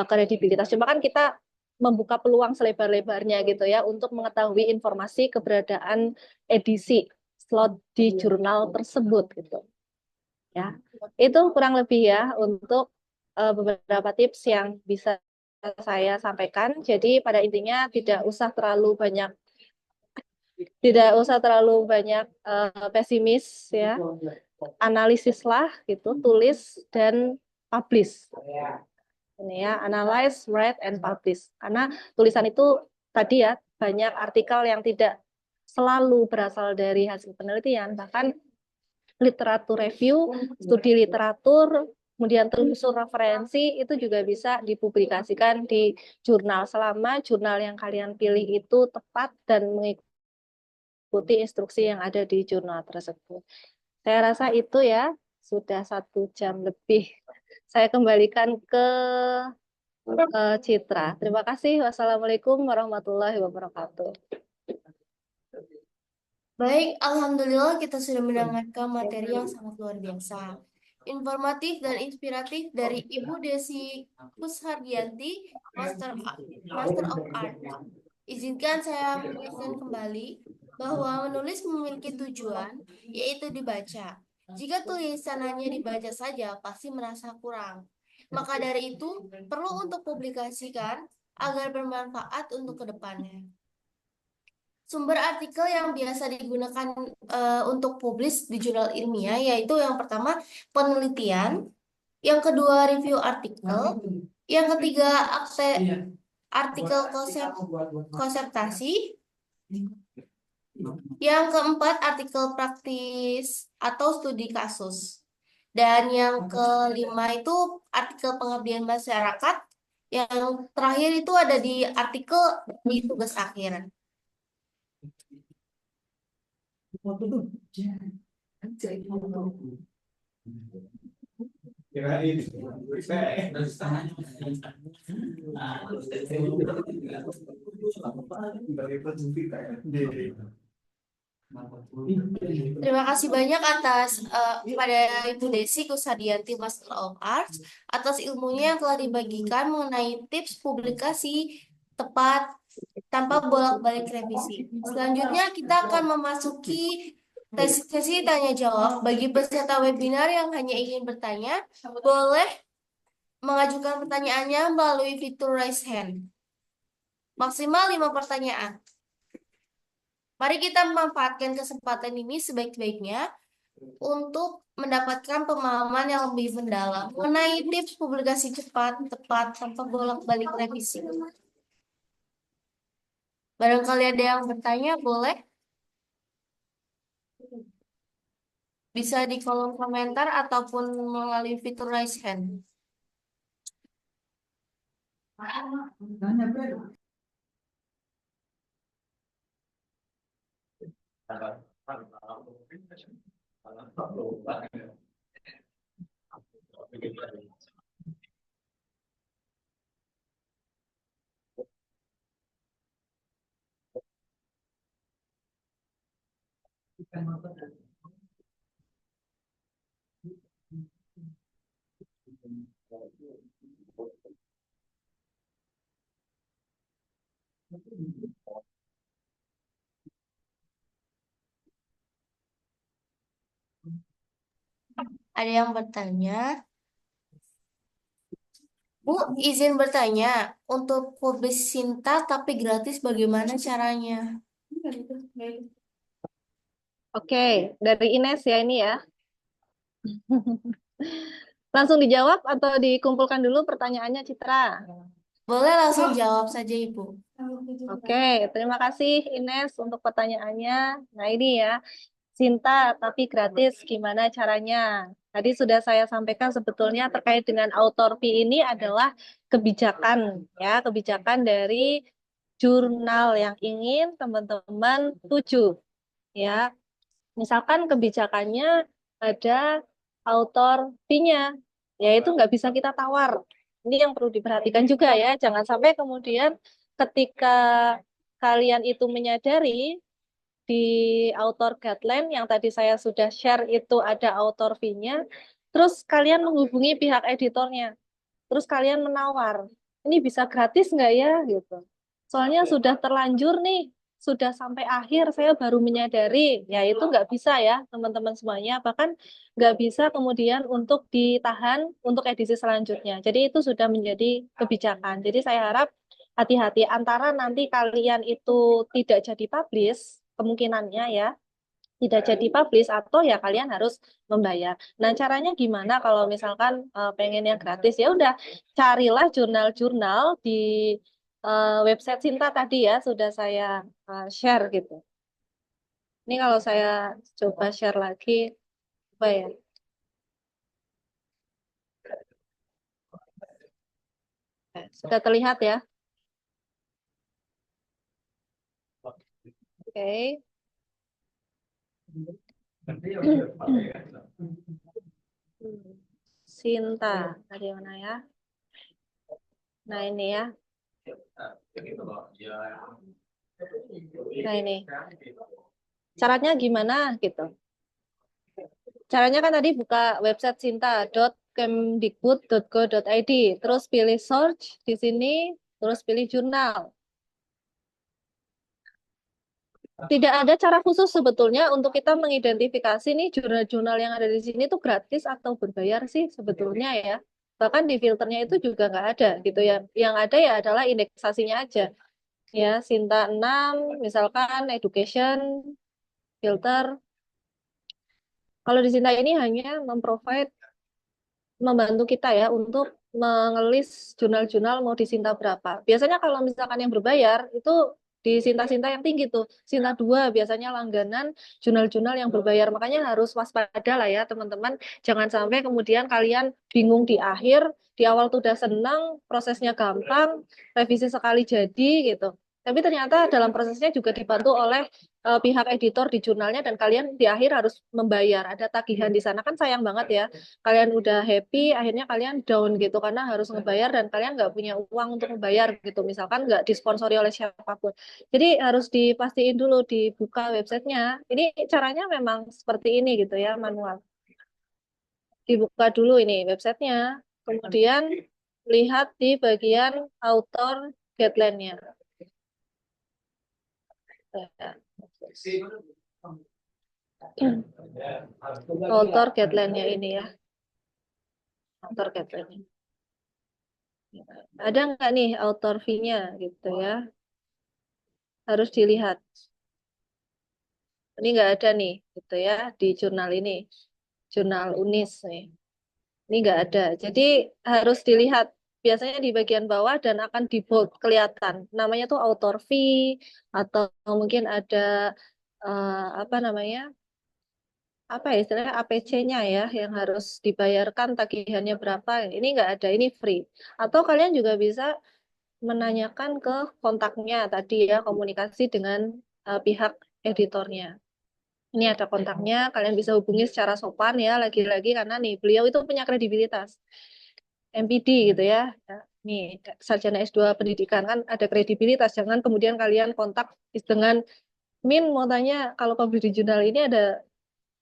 kredibilitas. Cuma kan kita membuka peluang selebar-lebarnya gitu ya untuk mengetahui informasi keberadaan edisi slot di jurnal tersebut gitu ya. Itu kurang lebih ya untuk beberapa tips yang bisa saya sampaikan. Jadi pada intinya tidak usah terlalu banyak pesimis ya. Analisislah gitu, tulis dan publish. Ini ya, analyze, write, and publish. Karena tulisan itu tadi ya banyak artikel yang tidak selalu berasal dari hasil penelitian, bahkan literatur review, studi literatur, kemudian telusur referensi itu juga bisa dipublikasikan di jurnal selama jurnal yang kalian pilih itu tepat dan mengikuti instruksi yang ada di jurnal tersebut. Saya rasa itu ya sudah 1 jam lebih. Saya kembalikan ke Citra. Terima kasih. Wassalamualaikum warahmatullahi wabarakatuh. Baik, alhamdulillah kita sudah mendengarkan materi yang sangat luar biasa. Informatif dan inspiratif dari Ibu Desi Kushardianti, Master of Art. Izinkan saya mengingatkan kembali bahwa menulis memiliki tujuan, yaitu dibaca. Jika tulisan hanya dibaca saja, pasti merasa kurang. Maka dari itu, perlu untuk publikasikan agar bermanfaat untuk kedepannya. Sumber artikel yang biasa digunakan untuk publis di jurnal ilmiah yaitu yang pertama penelitian, yang kedua review artikel, yang ketiga artikel konsertasi, yang keempat artikel praktis atau studi kasus. Dan yang kelima itu artikel pengabdian masyarakat. Yang terakhir itu ada di artikel di tugas akhir. Terima kasih banyak atas kepada Ibu Desi Kusadianti Master of Arts atas ilmunya yang telah dibagikan mengenai tips publikasi tepat tanpa bolak-balik revisi. Selanjutnya kita akan memasuki sesi tanya jawab. Bagi peserta webinar yang hanya ingin bertanya, boleh mengajukan pertanyaannya melalui fitur raise hand. Maksimal 5 pertanyaan. Mari kita memanfaatkan kesempatan ini sebaik-baiknya untuk mendapatkan pemahaman yang lebih mendalam mengenai tips publikasi cepat, tepat, tanpa bolak-balik revisi. Barangkali ada yang bertanya, boleh? Bisa di kolom komentar ataupun melalui fitur raise hand. Ada yang bertanya? Bu, izin bertanya, untuk publis Sinta tapi gratis bagaimana caranya? Oke, dari Ines ya ini ya. Langsung dijawab atau dikumpulkan dulu pertanyaannya, Citra? Boleh langsung jawab saja, Ibu. Oke, terima kasih Ines untuk pertanyaannya. Nah ini ya, Sinta tapi gratis, gimana caranya? Tadi sudah saya sampaikan sebetulnya terkait dengan author fee ini adalah kebijakan, ya, kebijakan dari jurnal yang ingin teman-teman tuju, ya. Misalkan kebijakannya ada author fee-nya, yaitu nggak bisa kita tawar. Ini yang perlu diperhatikan juga ya, jangan sampai kemudian ketika kalian itu menyadari di author guideline yang tadi saya sudah share itu ada author fee-nya, terus kalian menghubungi pihak editornya, terus kalian menawar, ini bisa gratis nggak ya gitu. Soalnya sudah terlanjur nih, sudah sampai akhir saya baru menyadari, ya itu nggak bisa ya teman-teman semuanya, bahkan nggak bisa kemudian untuk ditahan untuk edisi selanjutnya. Jadi itu sudah menjadi kebijakan. Jadi saya harap hati-hati antara nanti kalian itu tidak jadi publish, kemungkinannya ya, tidak jadi publish atau ya kalian harus membayar. Nah, caranya gimana kalau misalkan pengen yang gratis? Ya udah carilah jurnal-jurnal di website Sinta tadi ya sudah saya share gitu. Ini kalau saya coba share lagi apa ya? Sudah terlihat ya? Oke. Sinta tadi mana ya? Nah, ini ya. Nah, ini. Caranya gimana gitu? Caranya kan tadi buka website sinta.kemdikbud.go.id, terus pilih search di sini, terus pilih jurnal. Tidak ada cara khusus sebetulnya untuk kita mengidentifikasi nih jurnal-jurnal yang ada di sini tuh gratis atau berbayar sih sebetulnya ya. Bahkan di filternya itu juga nggak ada gitu ya. Yang ada ya adalah indeksasinya aja. Ya, Sinta 6, misalkan education, filter. Kalau di Sinta ini hanya membantu kita ya untuk mengelis jurnal-jurnal mau disinta berapa. Biasanya kalau misalkan yang berbayar itu di Sinta-Sinta yang tinggi tuh. Sinta 2 biasanya langganan jurnal-jurnal yang berbayar. Makanya harus waspada lah ya teman-teman. Jangan sampai kemudian kalian bingung di akhir, di awal tuh udah senang, prosesnya gampang, revisi sekali jadi gitu. Tapi ternyata dalam prosesnya juga dibantu oleh pihak editor di jurnalnya dan kalian di akhir harus membayar. Ada tagihan di sana kan sayang banget ya. Kalian udah happy, akhirnya kalian down gitu karena harus ngebayar dan kalian nggak punya uang untuk membayar gitu. Misalkan nggak disponsori oleh siapapun. Jadi harus dipastiin dulu dibuka websitenya. Ini caranya memang seperti ini gitu ya, manual. Dibuka dulu ini websitenya, kemudian lihat di bagian author guideline-nya. Author guideline-nya ini ya, author guideline. Ada nggak nih author fee-nya gitu ya? Harus dilihat. Ini nggak ada nih, gitu ya, di jurnal ini, jurnal UNIS nih. Ini nggak ada. Jadi harus dilihat. Biasanya di bagian bawah dan akan di bold kelihatan. Namanya tuh author fee atau mungkin ada apa namanya? Apa ya istilahnya APC-nya ya yang harus dibayarkan tagihannya berapa. Ini nggak ada, ini free. Atau kalian juga bisa menanyakan ke kontaknya tadi ya, komunikasi dengan pihak editornya. Ini ada kontaknya, kalian bisa hubungi secara sopan ya, lagi-lagi karena nih beliau itu punya kredibilitas. MPD gitu ya. Ya, nih, sarjana S2 pendidikan kan ada kredibilitas. Jangan kemudian kalian kontak dengan Min mau tanya kalau publish di jurnal ini ada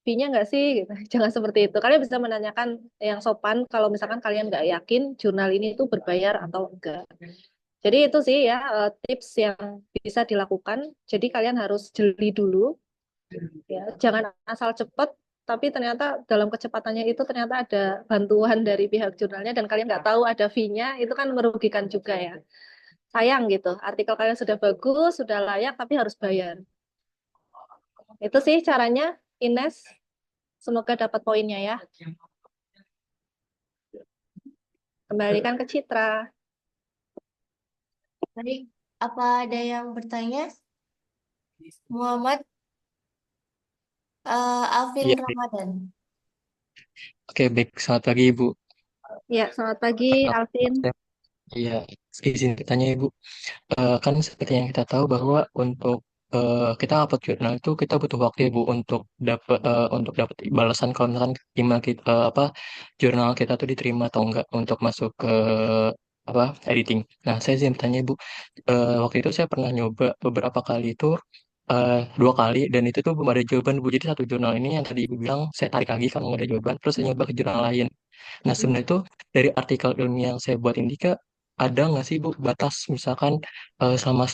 fee-nya nggak sih? Gitu. Jangan seperti itu. Kalian bisa menanyakan yang sopan kalau misalkan kalian nggak yakin jurnal ini itu berbayar atau enggak. Jadi itu sih ya tips yang bisa dilakukan. Jadi kalian harus jeli dulu ya, jangan asal cepat tapi ternyata dalam kecepatannya itu ternyata ada bantuan dari pihak jurnalnya dan kalian nggak tahu ada fee-nya, itu kan merugikan juga ya, sayang gitu, artikel kalian sudah bagus sudah layak tapi harus bayar. Itu sih caranya, Ines, semoga dapat poinnya ya. Kembalikan ke Citra. Baik, apa ada yang bertanya? Muhammad Alvin Iya, Ramadan. oke, baik. Selamat pagi, Ibu. Ya, selamat pagi Alvin. Iya, izin bertanya, Ibu. Kan seperti yang kita tahu bahwa untuk kita upload jurnal itu kita butuh waktu, Ibu, untuk dapat balasan kalau misalkan email kita apa jurnal kita tuh diterima atau enggak untuk masuk ke apa editing. Nah, saya izin bertanya, Ibu. Waktu itu saya pernah nyoba beberapa kali itu 2 kali dan itu tuh belum ada jawaban, Bu. Jadi satu jurnal ini yang tadi Ibu bilang saya tarik lagi kalau nggak ada jawaban, terus saya nyoba ke jurnal lain. Nah, sebenarnya itu dari artikel ilmiah yang saya buat ini, Kak, ada nggak sih, Bu, batas misalkan selama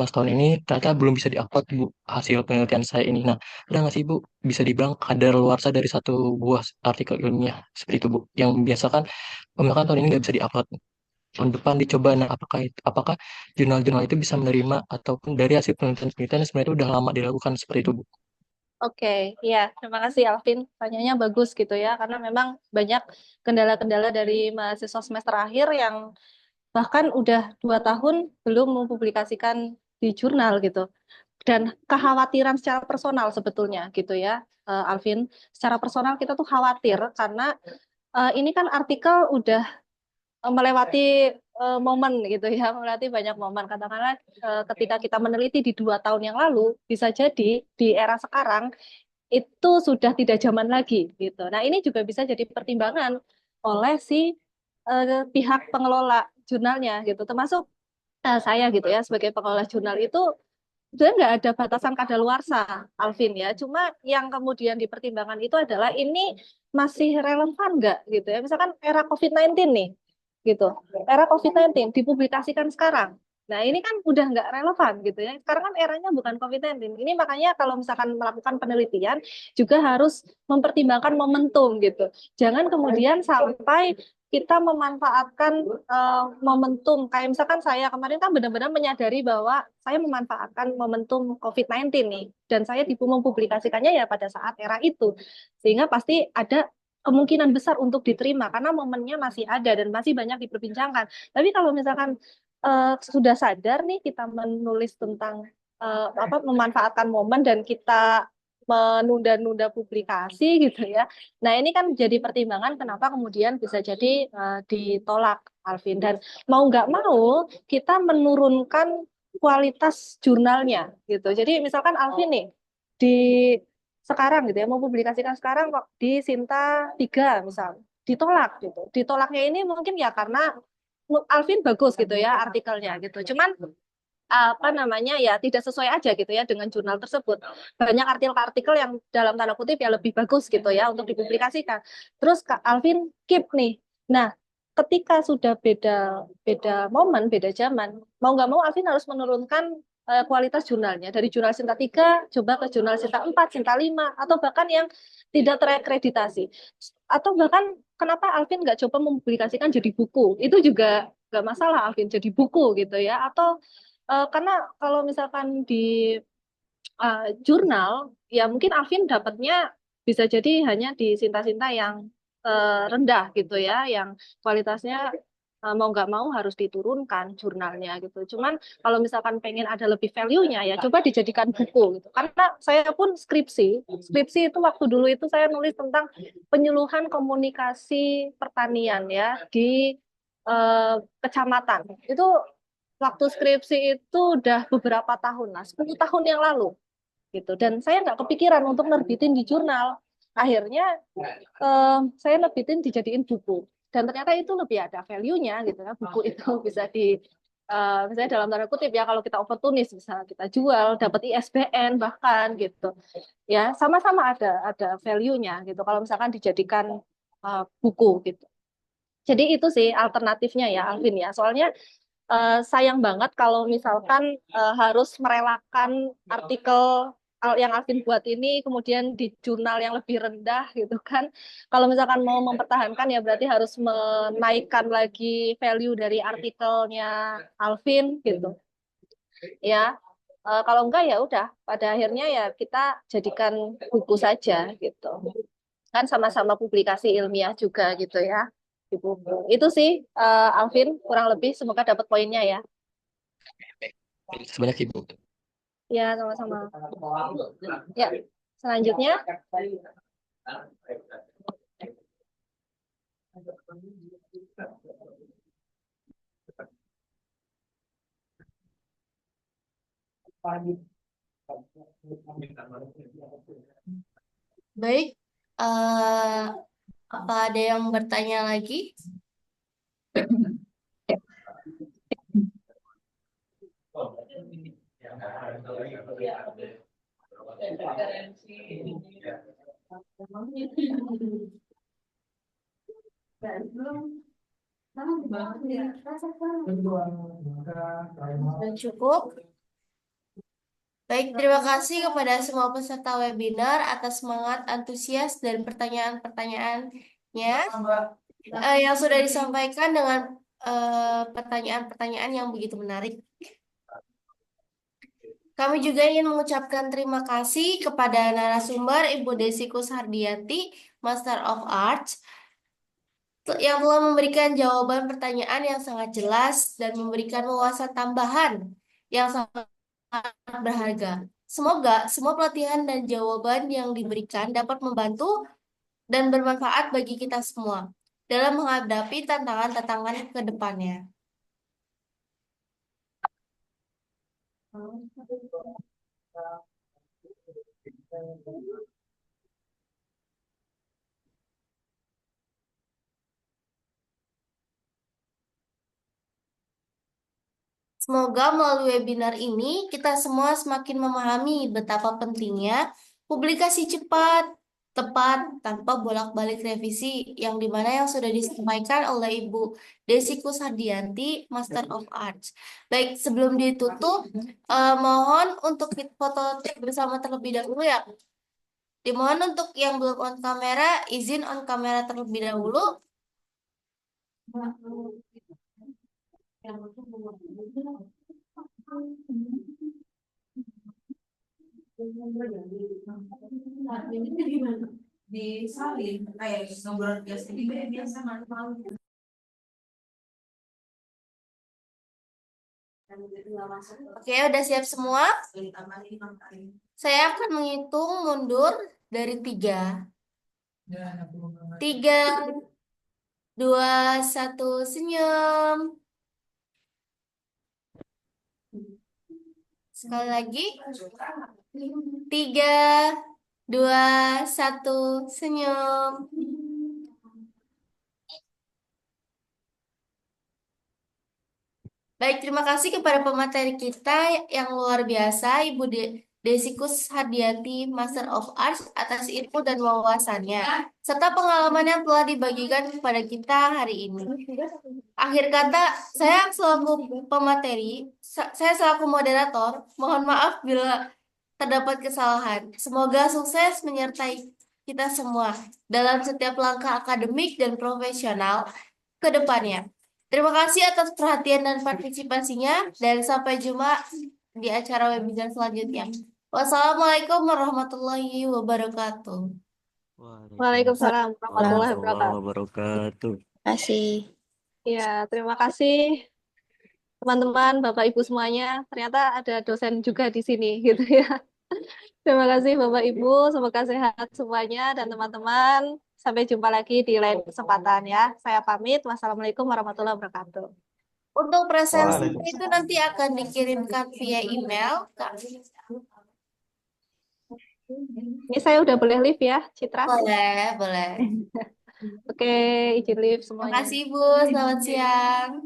setahun ini ternyata belum bisa diupload, Bu, hasil penelitian saya ini. Nah, ada nggak sih, Bu, bisa dibilang kadaluarsa dari satu buah artikel ilmiah seperti itu, Bu, yang biasakan misalkan tahun ini nggak bisa diupload, tahun depan dicoba. Nah, apakah jurnal-jurnal itu bisa menerima ataupun dari hasil penelitian-penelitian yang sebenarnya itu udah lama dilakukan seperti itu, Bu? Oke, ya, terima kasih Alvin. Tanyanya bagus gitu ya, karena memang banyak kendala-kendala dari mahasiswa semester akhir yang bahkan udah 2 tahun belum mempublikasikan di jurnal gitu. Dan kekhawatiran secara personal sebetulnya gitu ya, Alvin. Secara personal kita tuh khawatir karena ini kan artikel udah melewati momen gitu ya, melewati banyak momen. Katakanlah ketika kita meneliti di 2 tahun yang lalu, bisa jadi di era sekarang itu sudah tidak zaman lagi gitu. Nah, ini juga bisa jadi pertimbangan oleh si pihak pengelola jurnalnya gitu, termasuk saya gitu ya sebagai pengelola jurnal itu sebenarnya nggak ada batasan kadaluarsa, Alvin ya. Cuma yang kemudian dipertimbangkan itu adalah ini masih relevan nggak gitu ya. Misalkan era COVID-19 nih, gitu. Era COVID-19 dipublikasikan sekarang. Nah, ini kan udah nggak relevan gitu ya. Sekarang kan eranya bukan COVID-19. Ini makanya kalau misalkan melakukan penelitian juga harus mempertimbangkan momentum gitu. Jangan kemudian sampai kita memanfaatkan momentum. Kayak misalkan saya kemarin kan benar-benar menyadari bahwa saya memanfaatkan momentum COVID-19 nih. Dan saya mempublikasikannya ya pada saat era itu. Sehingga pasti ada kemungkinan besar untuk diterima karena momennya masih ada dan masih banyak diperbincangkan. Tapi kalau misalkan sudah sadar nih kita menulis tentang memanfaatkan momen dan kita menunda-nunda publikasi gitu ya. Nah, ini kan jadi pertimbangan kenapa kemudian bisa jadi ditolak, Alvin. Dan mau nggak mau kita menurunkan kualitas jurnalnya gitu. Jadi misalkan Alvin nih di sekarang gitu ya mau publikasikan sekarang kok di Sinta 3 misal ditolak gitu. Ditolaknya ini mungkin ya karena Alvin bagus gitu ya artikelnya gitu. Cuman apa namanya ya tidak sesuai aja gitu ya dengan jurnal tersebut. Banyak artikel-artikel yang dalam tanda kutip ya lebih bagus gitu ya untuk dipublikasikan. Terus Kak Alvin keep nih. Nah, ketika sudah beda beda momen, beda zaman, mau nggak mau Alvin harus menurunkan kualitas jurnalnya dari jurnal Sinta 3 coba ke jurnal Sinta 4, Sinta 5 atau bahkan yang tidak terakreditasi. Atau bahkan kenapa Alvin nggak coba mempublikasikan jadi buku? Itu juga nggak masalah Alvin jadi buku gitu ya. Atau karena kalau misalkan di jurnal, ya mungkin Alvin dapatnya bisa jadi hanya di Sinta-Sinta yang rendah gitu ya, yang kualitasnya mau nggak mau harus diturunkan jurnalnya gitu. Cuman kalau misalkan pengen ada lebih value-nya ya coba dijadikan buku gitu. Karena saya pun skripsi itu waktu dulu itu saya nulis tentang penyuluhan komunikasi pertanian ya di kecamatan. Itu waktu skripsi itu udah beberapa tahun lah, 10 tahun yang lalu gitu. Dan saya nggak kepikiran untuk nerbitin di jurnal. Akhirnya saya nerbitin dijadiin buku. Dan ternyata itu lebih ada value-nya gitu ya. Buku itu bisa misalnya dalam tanda kutip ya kalau kita oportunis bisa kita jual, dapat ISBN bahkan gitu. Ya, sama-sama ada value-nya gitu kalau misalkan dijadikan buku gitu. Jadi itu sih alternatifnya ya Alvin ya. Soalnya sayang banget kalau misalkan harus merelakan artikel yang Alvin buat ini kemudian di jurnal yang lebih rendah gitu kan. Kalau misalkan mau mempertahankan ya berarti harus menaikkan lagi value dari artikelnya Alvin gitu. Ya, kalau enggak ya udah pada akhirnya ya kita jadikan buku saja gitu. Kan sama-sama publikasi ilmiah juga gitu ya di buku. Itu sih Alvin kurang lebih semoga dapat poinnya ya. Sebanyak Ibu. Ya, sama-sama. Ya, selanjutnya. Baik, eh, apa ada yang bertanya lagi? Sudah cukup. Baik, terima kasih kepada semua peserta webinar atas semangat, antusias, dan pertanyaan-pertanyaannya yang sudah disampaikan dengan pertanyaan-pertanyaan yang begitu menarik. Kami juga ingin mengucapkan terima kasih kepada narasumber Ibu Desi Kushardiati, Master of Arts, yang telah memberikan jawaban pertanyaan yang sangat jelas dan memberikan wawasan tambahan yang sangat berharga. Semoga semua pelatihan dan jawaban yang diberikan dapat membantu dan bermanfaat bagi kita semua dalam menghadapi tantangan-tantangan ke depannya. Semoga melalui webinar ini kita semua semakin memahami betapa pentingnya publikasi cepat, tepat, tanpa bolak-balik revisi yang dimana yang sudah disampaikan oleh Ibu Desi Kusardianti, Master of Arts. Baik, sebelum ditutup, mohon untuk foto bersama terlebih dahulu ya. Dimohon untuk yang belum on kamera, izin on kamera terlebih dahulu. Disalin kayak ngobrol biasa di biasa malu-malu. Oke, udah siap semua? Saya akan menghitung mundur dari 3. 3, 2, 1, senyum. Sekali lagi. 3, 2, 1, senyum. Baik, terima kasih kepada pemateri kita yang luar biasa, Ibu Desikus Hardiati, Master of Arts, atas ilmu dan wawasannya, serta pengalaman yang telah dibagikan kepada kita hari ini. Akhir kata, saya selaku pemateri, saya selaku moderator, mohon maaf bila terdapat kesalahan. Semoga sukses menyertai kita semua dalam setiap langkah akademik dan profesional ke depannya. Terima kasih atas perhatian dan partisipasinya, dan sampai jumpa di acara webinar selanjutnya. Wassalamualaikum warahmatullahi wabarakatuh. Waalaikumsalam Waalaikumsalam warahmatullahi warahmatullahi wabarakatuh. wabarakatuh. Kasih. Ya, terima kasih teman-teman, Bapak Ibu semuanya. Ternyata ada dosen juga di sini gitu ya. Terima kasih Bapak Ibu, semoga sehat semuanya dan teman-teman. Sampai jumpa lagi di lain kesempatan ya. Saya pamit. Wassalamualaikum warahmatullahi wabarakatuh. Untuk presensinya itu Waalaikumsalam. nanti akan dikirimkan via email, Kak. Ini saya udah boleh live ya, Citra? Boleh, boleh. Oke, izin live Terima semuanya. kasih, Bu. Selamat siang.